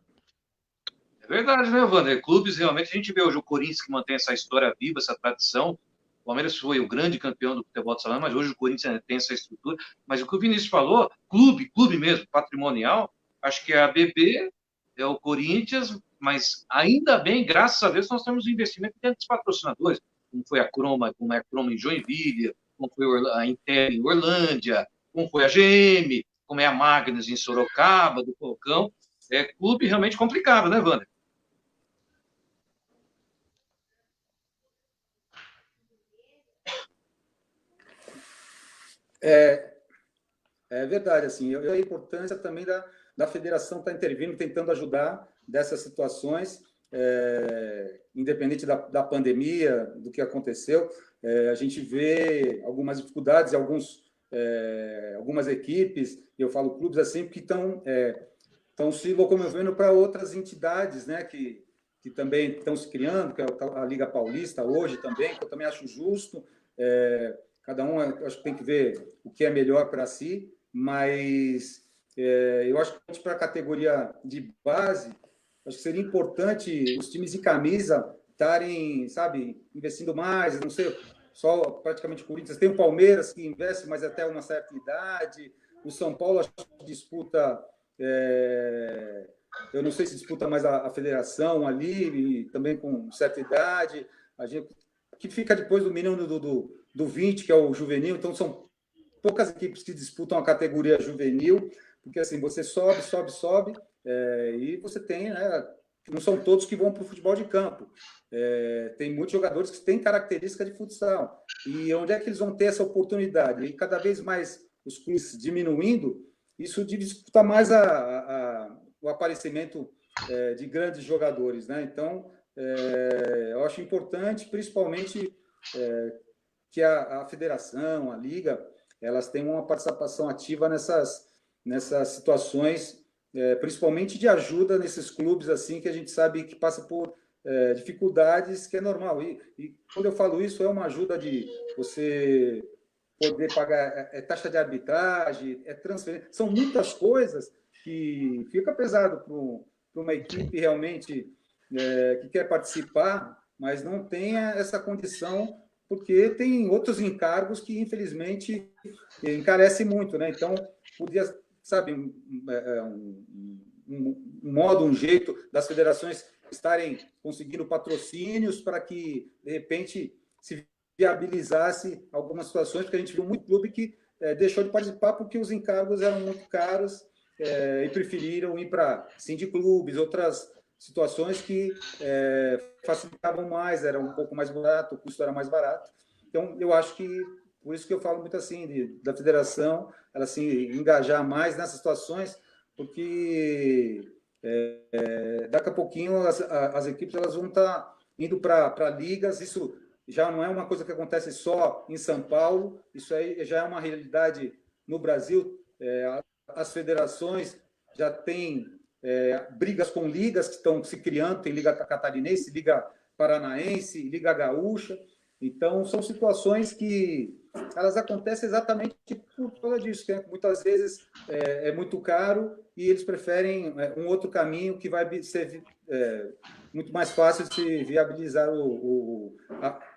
É verdade, né, Wander? Clubes, realmente, a gente vê hoje o Corinthians que mantém essa história viva, essa tradição. O Palmeiras foi o grande campeão do futebol de salão, mas hoje o Corinthians tem essa estrutura. Mas o que o Vinícius falou, clube mesmo, patrimonial, acho que é a BB, é o Corinthians, mas ainda bem, graças a Deus, nós temos um investimento dentro dos patrocinadores, como foi a Croma, como é a Croma em Joinville, como foi a Inter em Orlândia, como foi a GM, como é a Magnus em Sorocaba, do Falcão. É clube realmente complicado, né, Wander? É verdade, assim, e a importância também da federação estar intervindo, tentando ajudar dessas situações, independente da pandemia, do que aconteceu. A gente vê algumas dificuldades, algumas equipes, eu falo clubes assim, que estão se locomovendo para outras entidades, né, que também estão se criando, que é a Liga Paulista hoje também, que eu também acho justo. Cada um, acho que tem que ver o que é melhor para si, mas eu acho que para a categoria de base, acho que seria importante os times de camisa estarem, sabe, investindo mais, não sei, só praticamente o Corinthians, tem o Palmeiras que investe, mas até uma certa idade, o São Paulo acho que disputa, eu não sei se disputa mais a federação ali, e também com certa idade, a gente, que fica depois do mínimo do 20, que é o juvenil, então são poucas equipes que disputam a categoria juvenil, porque assim, você sobe, e você tem, né, não são todos que vão para o futebol de campo. Tem muitos jogadores que têm característica de futsal. E onde é que eles vão ter essa oportunidade? E cada vez mais os clubes diminuindo, isso dificulta mais o aparecimento de grandes jogadores, né? Então, eu acho importante, principalmente, que a federação, a liga, elas tenham uma participação ativa nessas situações, principalmente de ajuda nesses clubes assim que a gente sabe que passa por dificuldades, que é normal. E quando eu falo isso, é uma ajuda de você poder pagar taxa de arbitragem, transferência. São muitas coisas que fica pesado para uma equipe realmente que quer participar, mas não tem essa condição, porque tem outros encargos que, infelizmente, encarecem muito, né? Então, podia, sabe, um modo, um jeito das federações estarem conseguindo patrocínios para que, de repente, se viabilizasse algumas situações, porque a gente viu muito clube que deixou de participar porque os encargos eram muito caros e preferiram ir para sindiclubes, outras situações que facilitavam mais, era um pouco mais barato, o custo era mais barato. Então, eu acho que, por isso que eu falo muito assim, da federação, ela se engajar mais nessas situações, porque daqui a pouquinho as equipes elas vão estar indo para ligas, isso já não é uma coisa que acontece só em São Paulo, isso aí já é uma realidade no Brasil. As federações já têm brigas com ligas que estão se criando, tem Liga Catarinense, Liga Paranaense, Liga Gaúcha. Então, são situações que elas acontecem exatamente por causa disso, que muitas vezes é muito caro e eles preferem um outro caminho que vai ser muito mais fácil de se viabilizar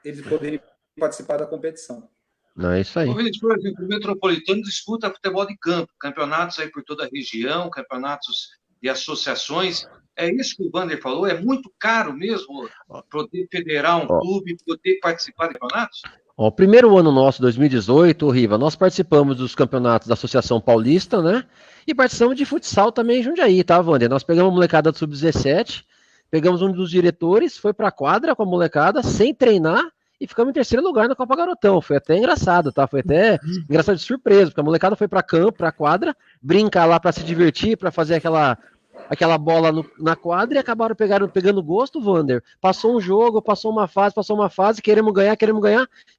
eles poderem participar da competição. Não é isso aí. Por exemplo, o Metropolitano disputa futebol de campo, campeonatos aí por toda a região, campeonatos de associações. É isso que o Wander falou? É muito caro mesmo poder federar um clube, poder participar de campeonatos? O primeiro ano nosso, 2018, Riva, nós participamos dos campeonatos da Associação Paulista, né? E participamos de futsal também em Jundiaí, tá, Wander? Nós pegamos a molecada do Sub-17, pegamos um dos diretores, foi pra quadra com a molecada, sem treinar, e ficamos em terceiro lugar na Copa Garotão. Foi até engraçado, tá? Foi até engraçado de surpresa, porque a molecada foi pra campo, pra quadra, brincar lá pra se divertir, pra fazer aquela bola na quadra e acabaram pegando gosto, Wander. Passou um jogo, passou uma fase, queremos ganhar,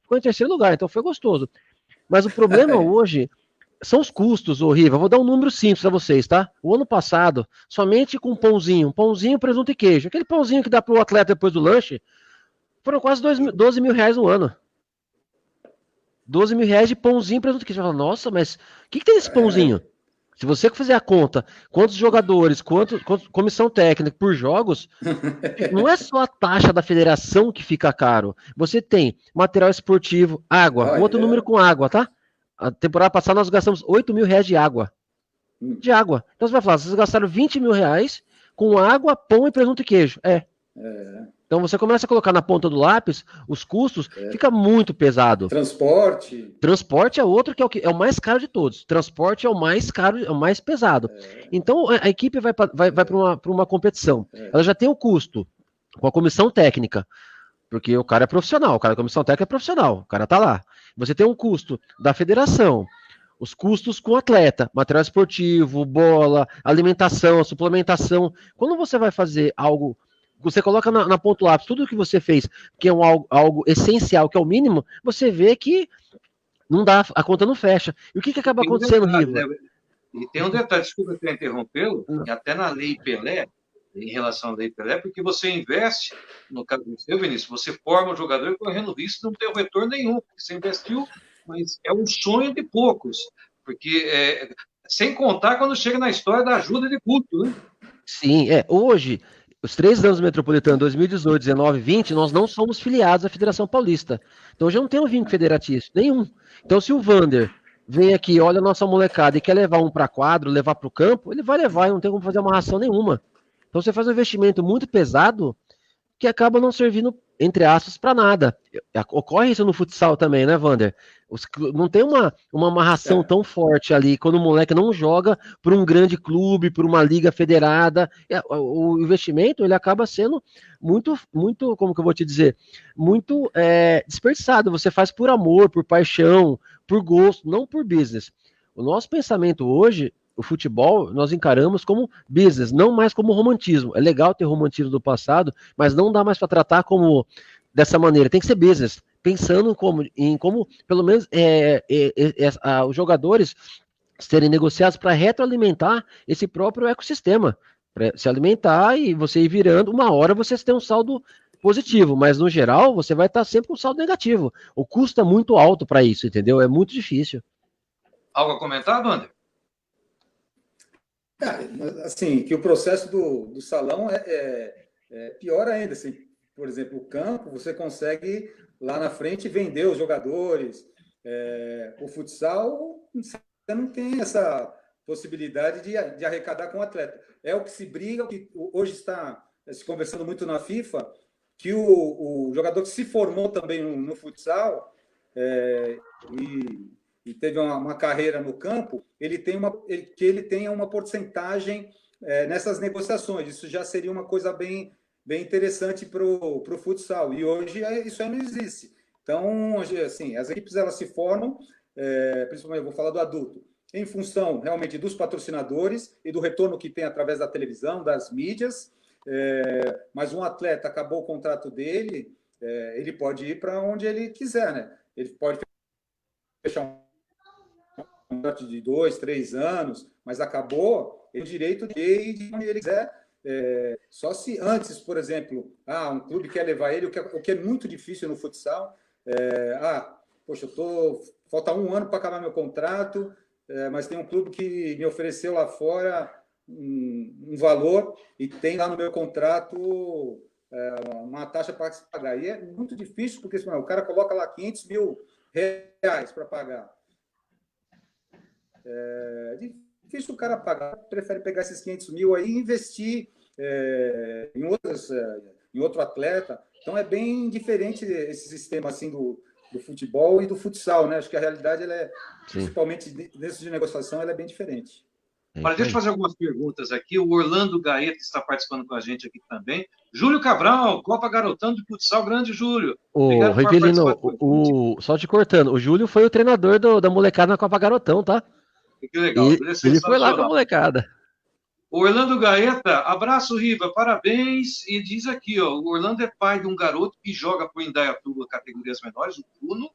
ficou em terceiro lugar, então foi gostoso. Mas o problema hoje são os custos, Riva. Vou dar um número simples para vocês, tá? O ano passado, somente com pãozinho, presunto e queijo, aquele pãozinho que dá pro atleta depois do lanche, foram quase 12 mil reais no ano. 12 mil reais de pãozinho, presunto e queijo. Você fala, nossa, mas o que tem nesse pãozinho? Se você fizer a conta, quantos jogadores, quanto comissão técnica por jogos, não é só a taxa da federação que fica caro. Você tem material esportivo, água, outro número com água, tá? A temporada passada nós gastamos 8 mil reais de água. De água. Então você vai falar, vocês gastaram 20 mil reais com água, pão e presunto e queijo. Então você começa a colocar na ponta do lápis os custos, fica muito pesado. Transporte é outro que é o mais caro de todos. Transporte é o mais caro, é o mais pesado. Então a equipe vai para uma competição. Ela já tem o custo com a comissão técnica, porque o cara é profissional, o cara da comissão técnica é profissional, o cara tá lá. Você tem um custo da federação, os custos com o atleta, material esportivo, bola, alimentação, suplementação. Quando você vai fazer algo, você coloca na ponta do lápis tudo o que você fez, que é algo essencial, que é o mínimo, você vê que não dá, a conta não fecha. E o que acaba acontecendo, Riva? E tem um detalhe, desculpa eu interrompê-lo, até na Lei Pelé, em relação à Lei Pelé, porque você investe, no caso do seu, Vinícius, você forma o jogador correndo risco de não ter um retorno nenhum, porque você investiu, mas é um sonho de poucos, porque sem contar quando chega na história da ajuda de culto, né? Sim, hoje, os 3 anos do Metropolitano, 2018, 19 e 20, nós não somos filiados à Federação Paulista. Então hoje eu não tenho vínculo federatício nenhum. Então se o Wander vem aqui, olha a nossa molecada e quer levar um para quadro, levar para o campo, ele vai levar e não tem como fazer uma ração nenhuma. Então você faz um investimento muito pesado que acaba não servindo, entre aspas, para nada. Ocorre isso no futsal também, né, Wander? Não tem uma amarração tão forte ali quando o moleque não joga por um grande clube, por uma liga federada. O investimento ele acaba sendo muito, muito, como que eu vou te dizer, muito desperdiçado. Você faz por amor, por paixão, por gosto, não por business. O nosso pensamento hoje, o futebol, nós encaramos como business, não mais como romantismo. É legal ter romantismo do passado, mas não dá mais para tratar como dessa maneira. Tem que ser business, pensando em como pelo menos os jogadores serem negociados para retroalimentar esse próprio ecossistema, para se alimentar e você ir virando. Uma hora você tem um saldo positivo, mas no geral você vai estar sempre com saldo negativo. O custo é muito alto para isso, entendeu? É muito difícil. Algo a comentar, Wander? Assim, que o processo do salão é pior ainda. Assim, por exemplo, o campo, você consegue lá na frente vender os jogadores. O futsal, você não tem essa possibilidade de arrecadar com o atleta. É o que se briga, o que hoje está se conversando muito na FIFA, que o jogador que se formou também no futsal e teve uma carreira no campo, que ele tenha uma porcentagem nessas negociações. Isso já seria uma coisa bem interessante para o futsal. E hoje isso aí não existe. Então, assim, as equipes elas se formam, principalmente, eu vou falar do adulto, em função realmente dos patrocinadores e do retorno que tem através da televisão, das mídias. Mas um atleta acabou o contrato dele, ele pode ir para onde ele quiser, né? Ele pode fechar um contrato de 2, 3 anos, mas acabou, ele tem o direito de ir de onde ele quiser. Só se antes, por exemplo, um clube quer levar ele, o que é muito difícil no futsal, poxa, falta 1 ano para acabar meu contrato, mas tem um clube que me ofereceu lá fora um valor e tem lá no meu contrato uma taxa para se pagar. E é muito difícil, porque o cara coloca lá 500 mil reais para pagar. É difícil o cara pagar, prefere pegar esses 500 mil aí e investir em outro atleta. Então é bem diferente esse sistema assim do futebol e do futsal, né? Acho que a realidade, principalmente nesse de negociação, ela é bem diferente. Olha, deixa eu fazer algumas perguntas aqui. O Orlando Gaeta está participando com a gente aqui também. Júlio Cabral, Copa Garotão de Futsal, grande Júlio. O Rivelino, só te cortando, o Júlio foi o treinador da molecada na Copa Garotão, tá? Que legal. Ele foi lá com a molecada. O Orlando Gaeta, abraço, Riva, parabéns. E diz aqui, ó, o Orlando é pai de um garoto que joga por Indaiatuba, categorias menores, o Bruno,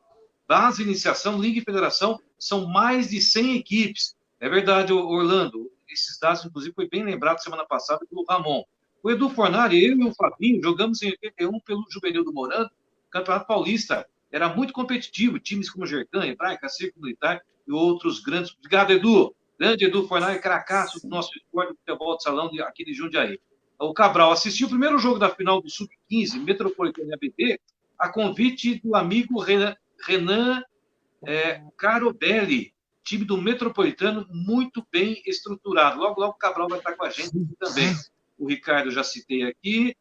base, iniciação, liga e federação, são mais de 100 equipes. É verdade, Orlando, esses dados, inclusive, foi bem lembrado semana passada pelo Ramon. O Edu Fornari, eu e o Fabinho, jogamos em 81 pelo Juvenil do Morando, Campeonato Paulista. Era muito competitivo, times como Gercan, Hebraica, Círculo Militar e outros grandes. Obrigado, Edu. Grande Edu Fornari, cracaço do nosso esporte do futebol de salão aqui de Jundiaí. O Cabral assistiu o primeiro jogo da final do Sub-15, Metropolitana e ABB, a convite do amigo Renan Carobelli, time do Metropolitano, muito bem estruturado. Logo, logo o Cabral vai estar com a gente também. O Ricardo já citei aqui.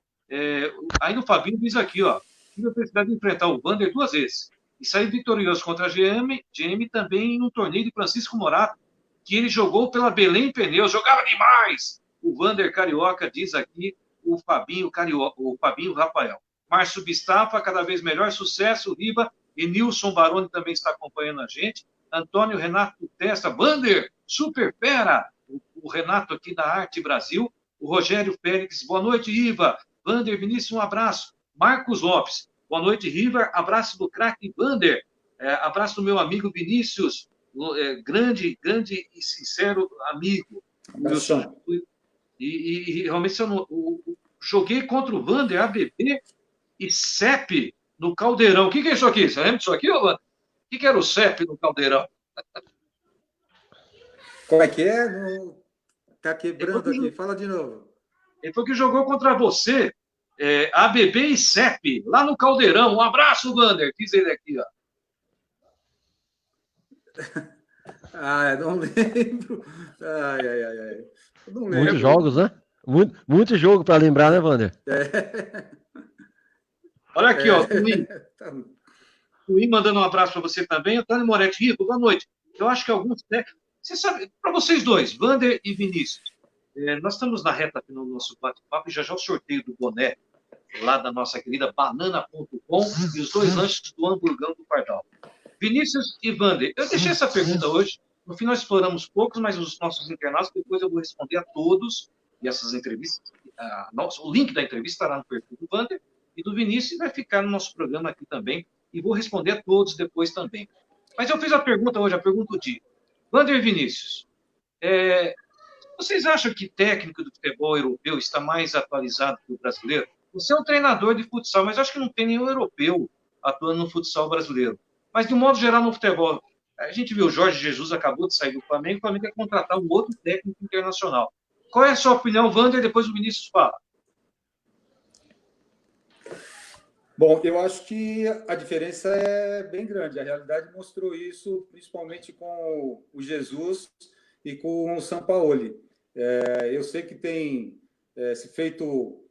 Aí no Fabinho diz aqui, ó, tive a oportunidade de enfrentar o Wander 2 vezes e sair vitorioso contra a GM também no torneio de Francisco Morato, que ele jogou pela Belém Pneus, jogava demais. O Wander Carioca diz aqui, o Fabinho Rafael. Márcio Bistafa, cada vez melhor, sucesso, Riba, e Nilson Baroni também está acompanhando a gente. Antônio Renato Testa, Wander, super fera, o Renato aqui da Arte Brasil. O Rogério Félix, boa noite, Riva. Wander, Vinícius, um abraço. Marcos Lopes, boa noite, Riva. Abraço do craque Wander. Abraço do meu amigo Vinícius, grande e sincero amigo. E realmente eu joguei contra o Wander, ABB e CEP no Caldeirão. O que é isso aqui? Você lembra disso aqui, Wander? O que era o CEP no Caldeirão? Como é que é? Tá quebrando aqui. Fala de novo. Ele foi que jogou contra você, ABB e CEP, lá no Caldeirão. Um abraço, Wander. Diz ele aqui, ó. Não lembro. Ai. Eu não lembro. Muitos jogos, né? Muito jogo para lembrar, né, Wander? Olha aqui, ó. Twin mandando um abraço para você também. Antônio Moretti, Rico, boa noite. Eu acho que alguns... Você sabe, para vocês dois, Wander e Vinícius, nós estamos na reta final do nosso bate-papo e já o sorteio do boné lá da nossa querida banana.com e os 2 lanches do hamburgão do Pardal. Vinícius e Wander, eu deixei essa pergunta hoje, no final exploramos poucos, mas os nossos internautas, depois eu vou responder a todos, e essas entrevistas, o link da entrevista estará no perfil do Wander e do Vinícius e vai ficar no nosso programa aqui também, e vou responder a todos depois também. Mas eu fiz a pergunta hoje, a pergunta do dia. Wander e Vinícius, vocês acham que técnico do futebol europeu está mais atualizado que o brasileiro? Você é um treinador de futsal, mas acho que não tem nenhum europeu atuando no futsal brasileiro. Mas, de um modo geral, no futebol, a gente viu o Jorge Jesus acabou de sair do Flamengo, o Flamengo quer contratar um outro técnico internacional. Qual é a sua opinião, Wander? Depois o Vinícius fala. Bom, eu acho que a diferença é bem grande. A realidade mostrou isso, principalmente com o Jesus e com o Sampaoli. Eu sei que tem se feito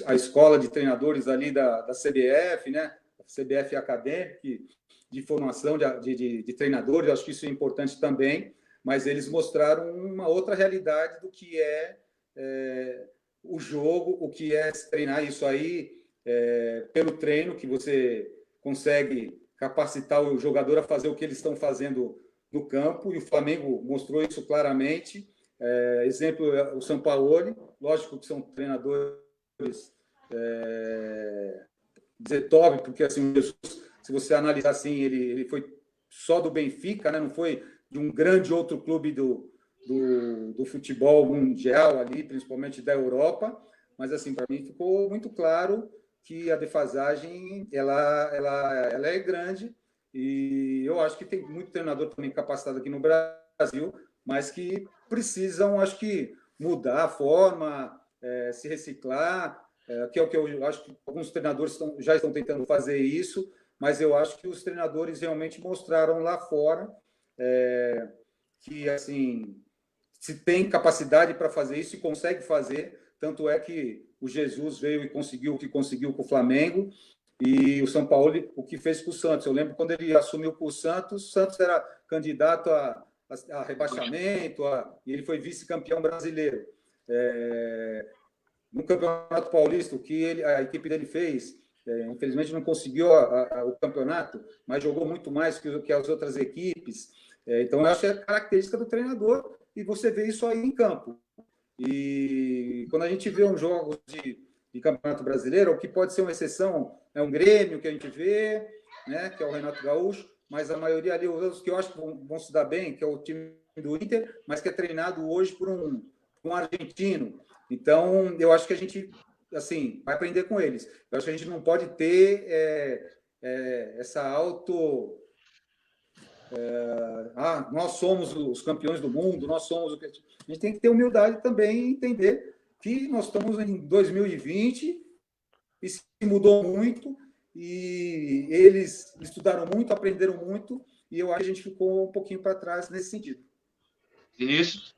a escola de treinadores ali da CBF, né? A CBF Acadêmica, de formação de treinadores, acho que isso é importante também, mas eles mostraram uma outra realidade do que é o jogo, o que é treinar isso aí pelo treino, que você consegue capacitar o jogador a fazer o que eles estão fazendo no campo, e o Flamengo mostrou isso claramente. Exemplo, o Sampaoli, lógico que são treinadores dizer top, porque assim, o Jesus, se você analisar assim, ele foi só do Benfica, né? Não foi de um grande outro clube do futebol mundial ali, principalmente da Europa, mas assim, para mim ficou muito claro que a defasagem ela é grande, e eu acho que tem muito treinador também capacitado aqui no Brasil, mas que precisam, acho que, mudar a forma, se reciclar, que é o que eu acho que alguns treinadores já estão tentando fazer isso, mas eu acho que os treinadores realmente mostraram lá fora que, assim, se tem capacidade para fazer isso e consegue fazer. Tanto é que o Jesus veio e conseguiu o que conseguiu com o Flamengo, e o Sampaoli o que fez com o Santos. Eu lembro quando ele assumiu com o Santos era candidato a rebaixamento, e ele foi vice-campeão brasileiro. No Campeonato Paulista, o que a equipe dele fez, infelizmente não conseguiu o campeonato, mas jogou muito mais que as outras equipes. Então, eu acho que é característica do treinador, e você vê isso aí em campo. E quando a gente vê uns jogos de Campeonato Brasileiro, o que pode ser uma exceção é um Grêmio que a gente vê, né, que é o Renato Gaúcho, mas a maioria ali, os que eu acho que vão se dar bem, que é o time do Inter, mas que é treinado hoje por um argentino. Então, eu acho que a gente, assim, vai aprender com eles. Eu acho que a gente não pode ter essa nós somos os campeões do mundo, nós somos o que... A gente tem que ter humildade também e entender que nós estamos em 2020 e se mudou muito, e eles estudaram muito, aprenderam muito, e eu acho que a gente ficou um pouquinho para trás nesse sentido. Isso.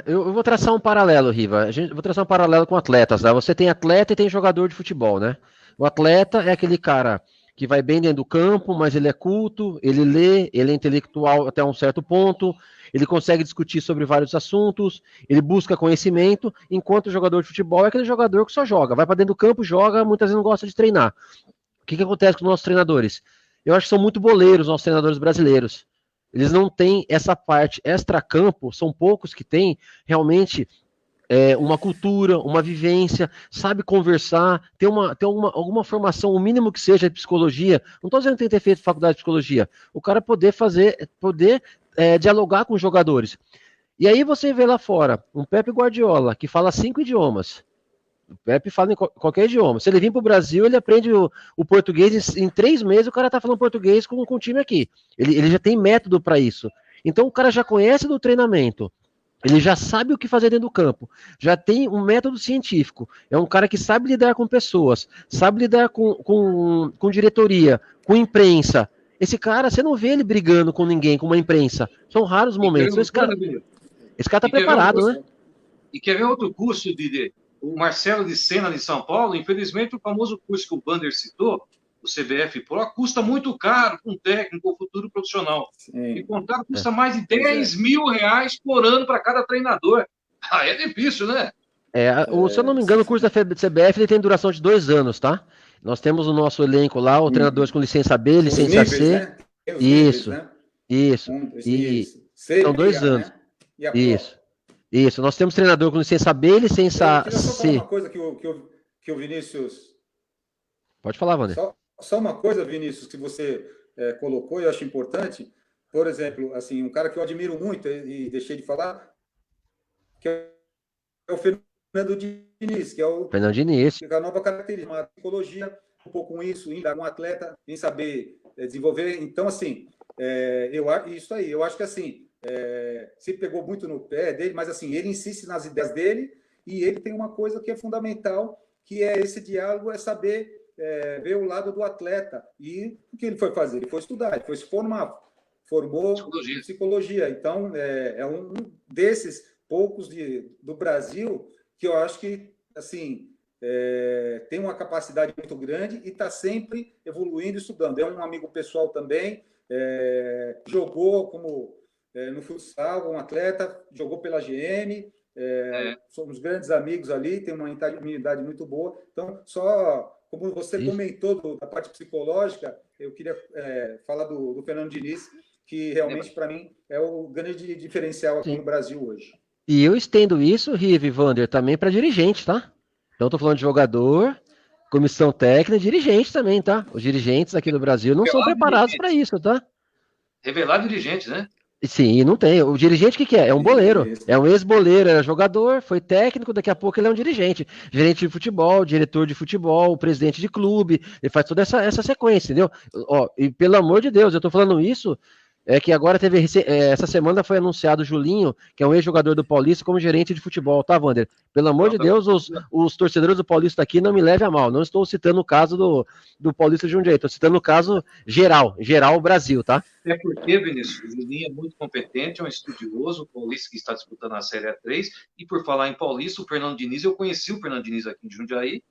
Eu vou traçar um paralelo, Riva. Vou traçar um paralelo com atletas, né? Você tem atleta e tem jogador de futebol, né? O atleta é aquele cara que vai bem dentro do campo, mas ele é culto, ele lê, ele é intelectual até um certo ponto, ele consegue discutir sobre vários assuntos, ele busca conhecimento, enquanto o jogador de futebol é aquele jogador que só joga, vai para dentro do campo, joga, muitas vezes não gosta de treinar. O que acontece com os nossos treinadores? Eu acho que são muito boleiros os nossos treinadores brasileiros. Eles não têm essa parte extra-campo, são poucos que têm realmente uma cultura, uma vivência, sabe conversar, tem alguma formação, o mínimo que seja de psicologia. Não estou dizendo que tem que ter feito faculdade de psicologia. O cara poder dialogar com os jogadores. E aí você vê lá fora um Pepe Guardiola, que fala 5 idiomas. O Pepe fala em qualquer idioma. Se ele vir para o Brasil, ele aprende o português em 3 meses, o cara está falando português com o time aqui. Ele já tem método para isso. Então o cara já conhece do treinamento. Ele já sabe o que fazer dentro do campo, já tem um método científico, é um cara que sabe lidar com pessoas, sabe lidar com diretoria, com imprensa. Esse cara, você não vê ele brigando com ninguém, com uma imprensa. São raros momentos. Esse cara tá preparado, né? E quer ver outro curso o Marcelo de Sena de São Paulo? Infelizmente, o famoso curso que o Wander citou, o CBF Pro, custa muito caro para um técnico ou futuro profissional. Sim. E contar custa mais de 10 mil reais por ano para cada treinador. É difícil, né? Se eu não me engano, o curso da CBF ele tem duração de 2 anos, tá? Nós temos o nosso elenco lá, o treinadores com licença B, licença níveis, C. Né? Isso, níveis, né? Isso. São 2 anos. Né? Isso. Nós temos treinador com licença B e licença C. Eu queria só falar uma coisa que o Vinícius... Pode falar, Wander. Só uma coisa, Vinícius, que você colocou e eu acho importante. Por exemplo, assim, um cara que eu admiro muito e deixei de falar, que é o Fernando Fernando Diniz, que é Fernando Diniz. a nova característica, uma psicologia, um pouco com isso, ainda um atleta em saber desenvolver. Então, assim, isso aí, eu acho que assim, se pegou muito no pé dele, mas assim, ele insiste nas ideias dele e ele tem uma coisa que é fundamental, que é esse diálogo, é saber ver o lado do atleta. E o que ele foi fazer? Ele foi estudar, ele foi se formar, formou psicologia. Então, é um desses poucos do Brasil que eu acho que, assim, tem uma capacidade muito grande e está sempre evoluindo e estudando. É um amigo pessoal também, jogou como no futsal, um atleta, jogou pela GM, somos grandes amigos ali, tem uma intimidade muito boa. Então, só como você comentou da parte psicológica, eu queria falar do Fernando Diniz, que realmente, para mim, é o grande diferencial aqui no Brasil hoje. E eu estendo isso, Rive e Vander, também para dirigente, tá? Então, estou falando de jogador, comissão técnica e dirigente também, tá? Os dirigentes aqui do Brasil não são preparados para isso, tá? Revelar dirigentes, né? Sim, não tem. O dirigente, o que é? É um boleiro. É um ex-boleiro, era jogador, foi técnico, daqui a pouco ele é um dirigente. Gerente de futebol, diretor de futebol, presidente de clube. Ele faz toda essa sequência, entendeu? Ó, e pelo amor de Deus, eu tô falando isso, que agora teve. Essa semana foi anunciado o Julinho, que é um ex-jogador do Paulista, como gerente de futebol, tá, Wander? Pelo amor de Deus, os torcedores do Paulista aqui não me levem a mal. Não estou citando o caso do Paulista de Jundiaí, estou citando o caso geral Brasil, tá? É porque, Vinícius, o Julinho é muito competente, é um estudioso, o Paulista que está disputando a Série A3, e por falar em Paulista, o Fernando Diniz, eu conheci o Fernando Diniz aqui em Jundiaí,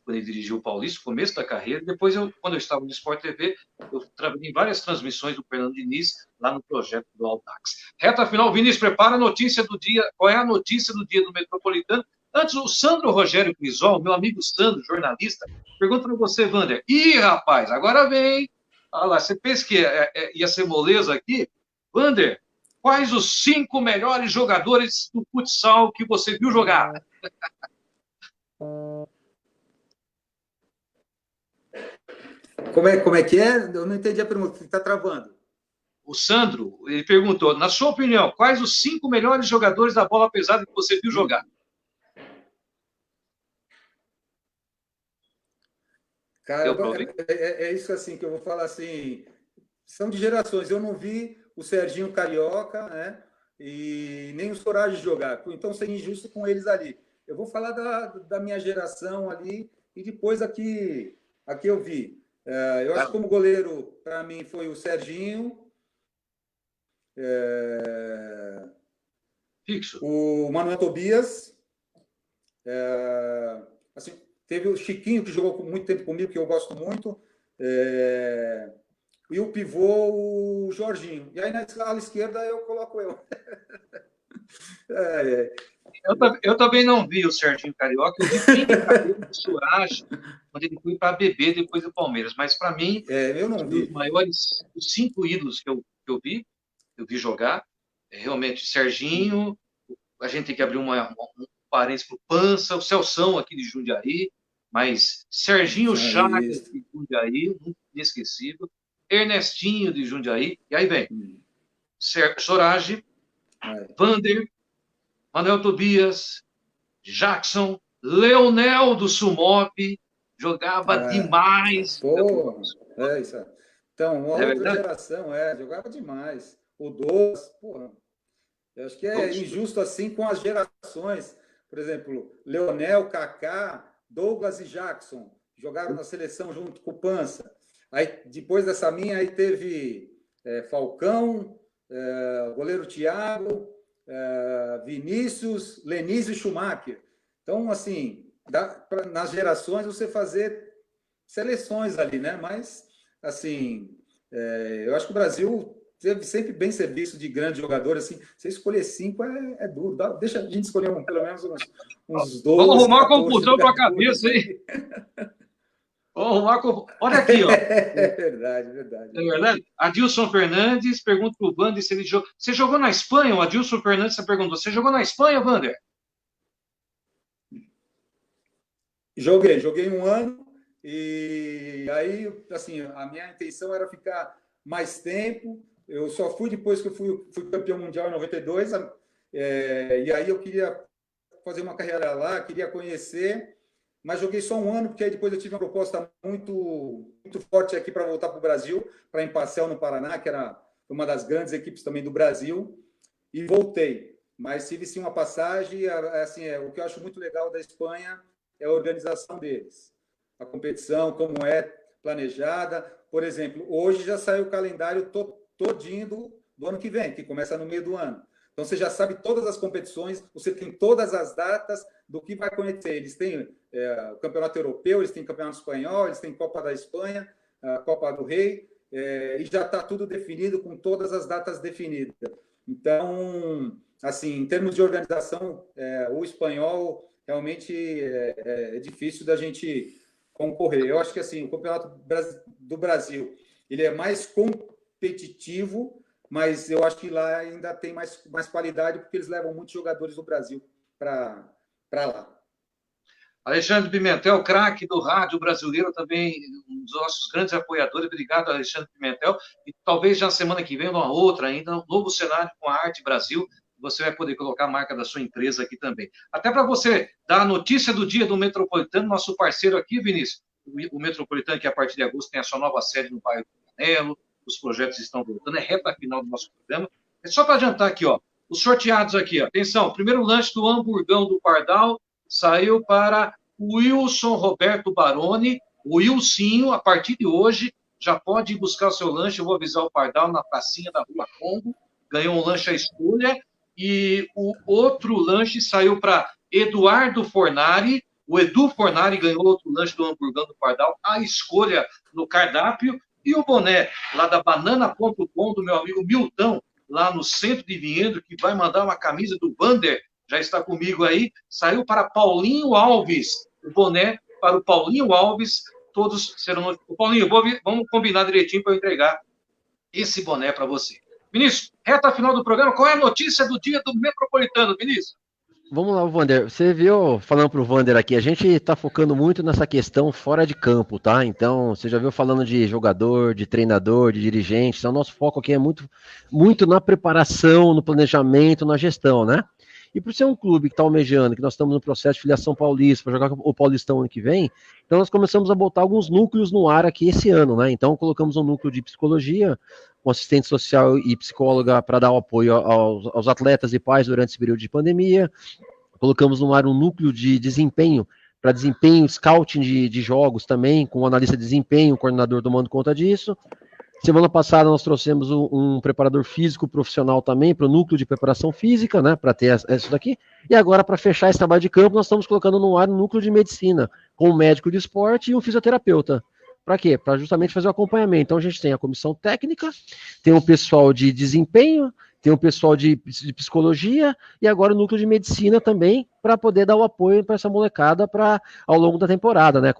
quando ele dirigiu o Paulista, no começo da carreira. Depois, quando eu estava no Sport TV, eu trabalhei em várias transmissões do Fernando Diniz, lá no projeto do Audax. Reta final, Vinícius, prepara a notícia do dia. Qual é a notícia do dia do Metropolitano? Antes, o Sandro Rogério Crisol, meu amigo Sandro, jornalista, pergunta para você, Wander. Ih, rapaz, agora vem. Olha lá, você pensa que ia ser moleza aqui? Wander, quais os 5 melhores jogadores do futsal que você viu jogar? Como é que é? Eu não entendi a pergunta, você está travando. O Sandro, ele perguntou, na sua opinião, quais os 5 melhores jogadores da bola pesada que você viu jogar? Cara, é isso assim que eu vou falar assim, são de gerações. Eu não vi o Serginho Carioca, né? E nem o Sorage jogar. Então, seria injusto com eles ali. Eu vou falar da minha geração ali e depois aqui eu vi. Eu acho que como goleiro, para mim, foi o Serginho. Fixo. O Manuel Tobias. Assim, teve o Chiquinho, que jogou muito tempo comigo, que eu gosto muito. E o pivô, o Jorginho. E aí, na ala esquerda, eu coloco eu. Eu também não vi o Serginho Carioca, eu vi o Sorage, quando ele foi para BB depois do Palmeiras. Mas, para mim, eu não vi. Os maiores, os 5 ídolos que eu vi jogar, realmente Serginho, a gente tem que abrir um parênteses para o Pança, o Celção aqui de Jundiaí, mas Serginho Chagas de Jundiaí, muito inesquecível, Ernestinho de Jundiaí, e aí vem Sorage, Wander, Manuel Tobias, Jackson, Leonel do Sumop, jogava demais. Pô, isso. Então, uma outra geração, jogava demais. O Douglas, porra, eu acho que é injusto assim com as gerações. Por exemplo, Leonel, Kaká, Douglas e Jackson jogaram na seleção junto com o Pança. Aí, depois dessa minha, aí teve Falcão, goleiro Thiago, Vinícius, Lenísio e Schumacher. Então, assim, nas gerações você fazer seleções ali, né? Mas, assim, eu acho que o Brasil teve sempre bem serviço de grandes jogadores. Assim, você escolher 5 é duro. Deixa a gente escolher pelo menos uns 12. Vamos arrumar confusão para a cabeça aí. Olha aqui, ó. É verdade. É verdade? Adilson Fernandes pergunta para o Wander se ele jogou. Você jogou na Espanha? O Adilson Fernandes perguntou. Você jogou na Espanha, Wander? Joguei 1 ano. E aí, assim, a minha intenção era ficar mais tempo. Eu só fui depois que eu fui campeão mundial em 92. E aí eu queria fazer uma carreira lá, queria conhecer, mas joguei só um ano, porque aí depois eu tive uma proposta muito, muito forte aqui para voltar para o Brasil, para Empacel, no Paraná, que era uma das grandes equipes também do Brasil, e voltei. Mas tive sim uma passagem, assim, o que eu acho muito legal da Espanha é a organização deles. A competição, como é planejada. Por exemplo, hoje já saiu o calendário todinho do ano que vem, que começa no meio do ano. Então, você já sabe todas as competições, você tem todas as datas do que vai acontecer. Eles têm o Campeonato Europeu, eles têm Campeonato Espanhol, eles têm Copa da Espanha, a Copa do Rei, e já está tudo definido, com todas as datas definidas. Então, assim, em termos de organização, o espanhol realmente é difícil da gente concorrer. Eu acho que assim, o Campeonato do Brasil ele é mais competitivo, mas eu acho que lá ainda tem mais qualidade, porque eles levam muitos jogadores do Brasil para lá. Alexandre Pimentel, craque do rádio brasileiro, também um dos nossos grandes apoiadores. Obrigado, Alexandre Pimentel. E talvez já na semana que vem, uma outra ainda, um novo cenário com a Arte Brasil. Você vai poder colocar a marca da sua empresa aqui também. Até para você dar a notícia do dia do Metropolitano, nosso parceiro aqui, Vinícius, o Metropolitano, que a partir de agosto tem a sua nova sede no bairro do Canelo, os projetos estão voltando, é reta final do nosso programa. É só para adiantar aqui, ó, os sorteados aqui, ó. Atenção, primeiro lanche do hamburgão do Pardal saiu para o Wilson Roberto Baroni, o Wilsinho, a partir de hoje, já pode ir buscar o seu lanche, eu vou avisar o Pardal na pracinha da Rua Congo, ganhou um lanche à escolha, e o outro lanche saiu para Eduardo Fornari, o Edu Fornari ganhou outro lanche do hamburgão do Pardal, a escolha no cardápio, e o boné lá da banana.com, do meu amigo Milton, lá no centro de Vinhedo, que vai mandar uma camisa do Vander, já está comigo aí, saiu para Paulinho Alves, o boné para o Paulinho Alves, todos serão... Paulinho, vamos combinar direitinho para eu entregar esse boné para você. Vinícius, reta final do programa, qual é a notícia do dia do Metropolitano, Vinícius? Vamos lá, Vander. Você viu, falando pro Vander aqui, a gente está focando muito nessa questão fora de campo, tá? Então, você já viu falando de jogador, de treinador, de dirigente. Então, nosso foco aqui é muito, muito na preparação, no planejamento, na gestão, né? E por ser um clube que está almejando, que nós estamos no processo de filiação paulista, para jogar o Paulistão ano que vem, então nós começamos a botar alguns núcleos no ar aqui esse ano, né? Então colocamos um núcleo de psicologia, com assistente social e psicóloga para dar o apoio aos atletas e pais durante esse período de pandemia. Colocamos no ar um núcleo de desempenho, para desempenho, scouting de jogos também, com um analista de desempenho, um coordenador tomando conta disso. Semana passada nós trouxemos um preparador físico profissional também para o núcleo de preparação física, né, para ter isso daqui. E agora, para fechar esse trabalho de campo, nós estamos colocando no ar um núcleo de medicina, com um médico de esporte e um fisioterapeuta. Para quê? Para justamente fazer o acompanhamento. Então a gente tem a comissão técnica, tem o pessoal de desempenho, tem o pessoal de psicologia e agora o núcleo de medicina também, para poder dar o apoio para essa molecada ao longo da temporada, né,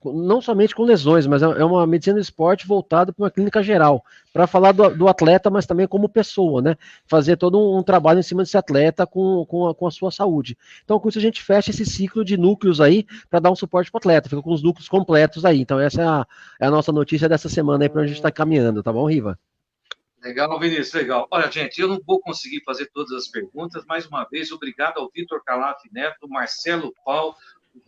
não somente com lesões, mas é uma medicina do esporte voltada para uma clínica geral, para falar do atleta, mas também como pessoa, né? Fazer todo um trabalho em cima desse atleta com a sua saúde. Então, com isso, a gente fecha esse ciclo de núcleos aí para dar um suporte para o atleta, fica com os núcleos completos aí. Então, essa é a nossa notícia dessa semana aí para a gente estar caminhando, tá bom, Riva? Legal, Vinícius, legal. Olha, gente, eu não vou conseguir fazer todas as perguntas. Mais uma vez, obrigado ao Vitor Calaf Neto, Marcelo Paulo,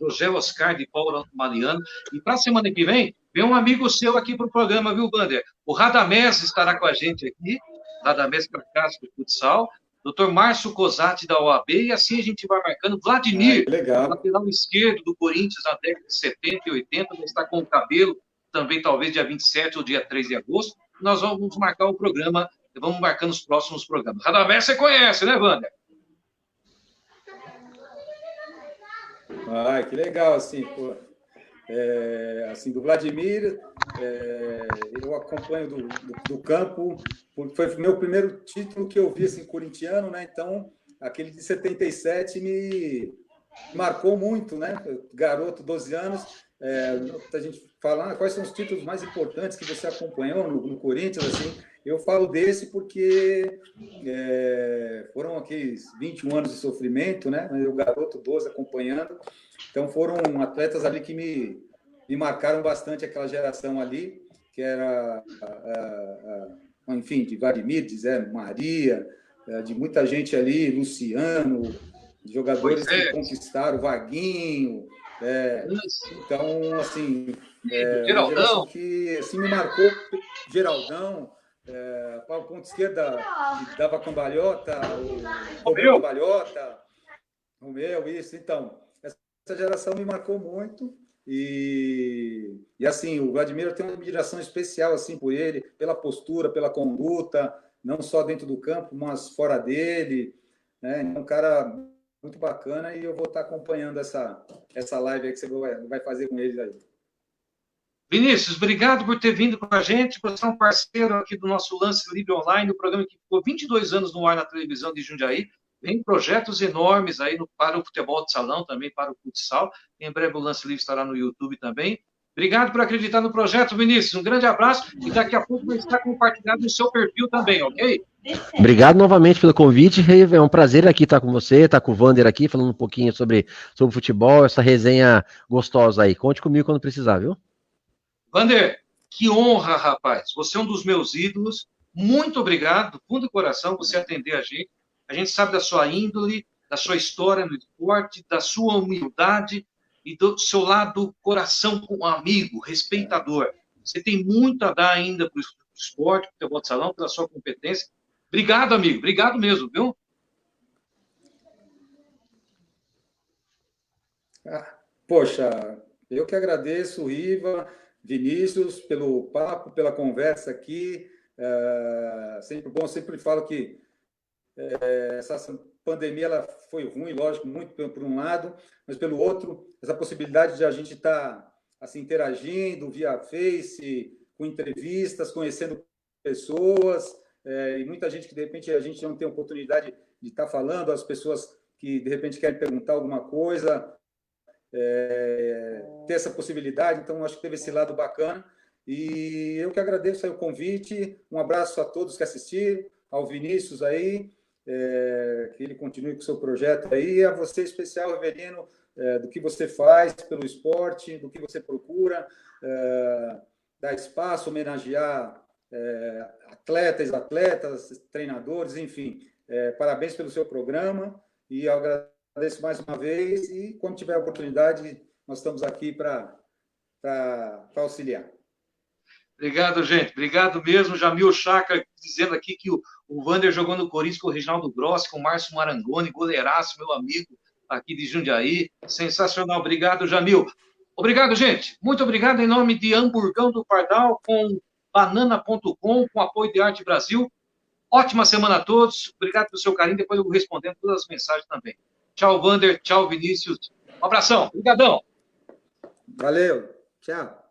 José Oscar de Paulo Mariano. E para a semana que vem um amigo seu aqui para o programa, viu, Vander? O Radamés estará com a gente aqui, Radamés Carcasco do Futsal, Dr. Márcio Cosati da OAB, e assim a gente vai marcando. Vladimir, lateral esquerdo do Corinthians na década de 70 e 80, vai estar com o cabelo também, talvez dia 27 ou dia 3 de agosto. Nós vamos marcar o programa, vamos marcando os próximos programas. Radamés você conhece, né, Vander? Ah, que legal, assim, pô. Assim, do Vladimir, eu acompanho do campo, porque foi o meu primeiro título que eu vi, assim, corintiano, né? Então, aquele de 77 me marcou muito, né? Garoto, 12 anos, a gente fala, quais são os títulos mais importantes que você acompanhou no Corinthians, assim, eu falo desse porque foram aqueles 21 anos de sofrimento, né? Eu, garoto, 12, acompanhando. Então, foram atletas ali que me marcaram bastante, aquela geração ali, que era, enfim, de Vladimir, de Zé Maria, de muita gente ali, Luciano, jogadores que conquistaram, Vaguinho. Então, assim, uma geração que assim, me marcou. Geraldão, para o ponto esquerda, que dava cambalhota, o Romeu cambalhota, Romeu, isso. Então, essa geração me marcou muito. E assim, o Vladimir tem uma admiração especial assim, por ele, pela postura, pela conduta, não só dentro do campo, mas fora dele. Né? Então, um cara muito bacana, e eu vou estar acompanhando essa live aí que você vai fazer com eles aí. Vinícius, obrigado por ter vindo com a gente, por ser um parceiro aqui do nosso Lance Livre Online, o programa que ficou 22 anos no ar na televisão de Jundiaí. Tem projetos enormes aí para o futebol de salão, também para o futsal. Em breve o Lance Livre estará no YouTube também. Obrigado por acreditar no projeto, Vinícius. Um grande abraço e daqui a pouco vai estar compartilhado no seu perfil também, ok? Obrigado novamente pelo convite, Riva. É um prazer aqui estar com você, estar com o Vander aqui, falando um pouquinho sobre futebol, essa resenha gostosa aí. Conte comigo quando precisar, viu? Vander, que honra, rapaz. Você é um dos meus ídolos. Muito obrigado, do fundo do coração, você atender a gente. A gente sabe da sua índole, da sua história no esporte, da sua humildade e do seu lado coração com amigo, respeitador. Você tem muito a dar ainda para o esporte, para o futebol de salão, pela sua competência. Obrigado, amigo. Obrigado mesmo, viu? Poxa, eu que agradeço, Riva, Vinícius, pelo papo, pela conversa aqui. Sempre bom, sempre falo que essa pandemia ela foi ruim, lógico, muito por um lado, mas pelo outro, essa possibilidade de a gente estar assim, interagindo via Face, com entrevistas, conhecendo pessoas, e muita gente que, de repente, a gente não tem oportunidade de estar falando, as pessoas que, de repente, querem perguntar alguma coisa, ter essa possibilidade. Então, acho que teve esse lado bacana. E eu que agradeço aí o convite. Um abraço a todos que assistiram, ao Vinícius aí, que ele continue com o seu projeto aí, e a você, especial, Rivelino, do que você faz pelo esporte, do que você procura, dar espaço, homenagear atletas, treinadores, enfim. Parabéns pelo seu programa, e eu agradeço mais uma vez, e quando tiver a oportunidade, nós estamos aqui para auxiliar. Obrigado, gente. Obrigado mesmo. Jamil Chakra dizendo aqui que o Vander jogou no Corinthians com o Reginaldo Grossi, com o Márcio Marangoni, goleiraço, meu amigo aqui de Jundiaí. Sensacional. Obrigado, Jamil. Obrigado, gente. Muito obrigado em nome de Hamburgão do Pardal, com banana.com, com apoio de Arte Brasil. Ótima semana a todos. Obrigado pelo seu carinho. Depois eu vou respondendo todas as mensagens também. Tchau, Vander. Tchau, Vinícius. Um abração. Obrigadão. Valeu. Tchau.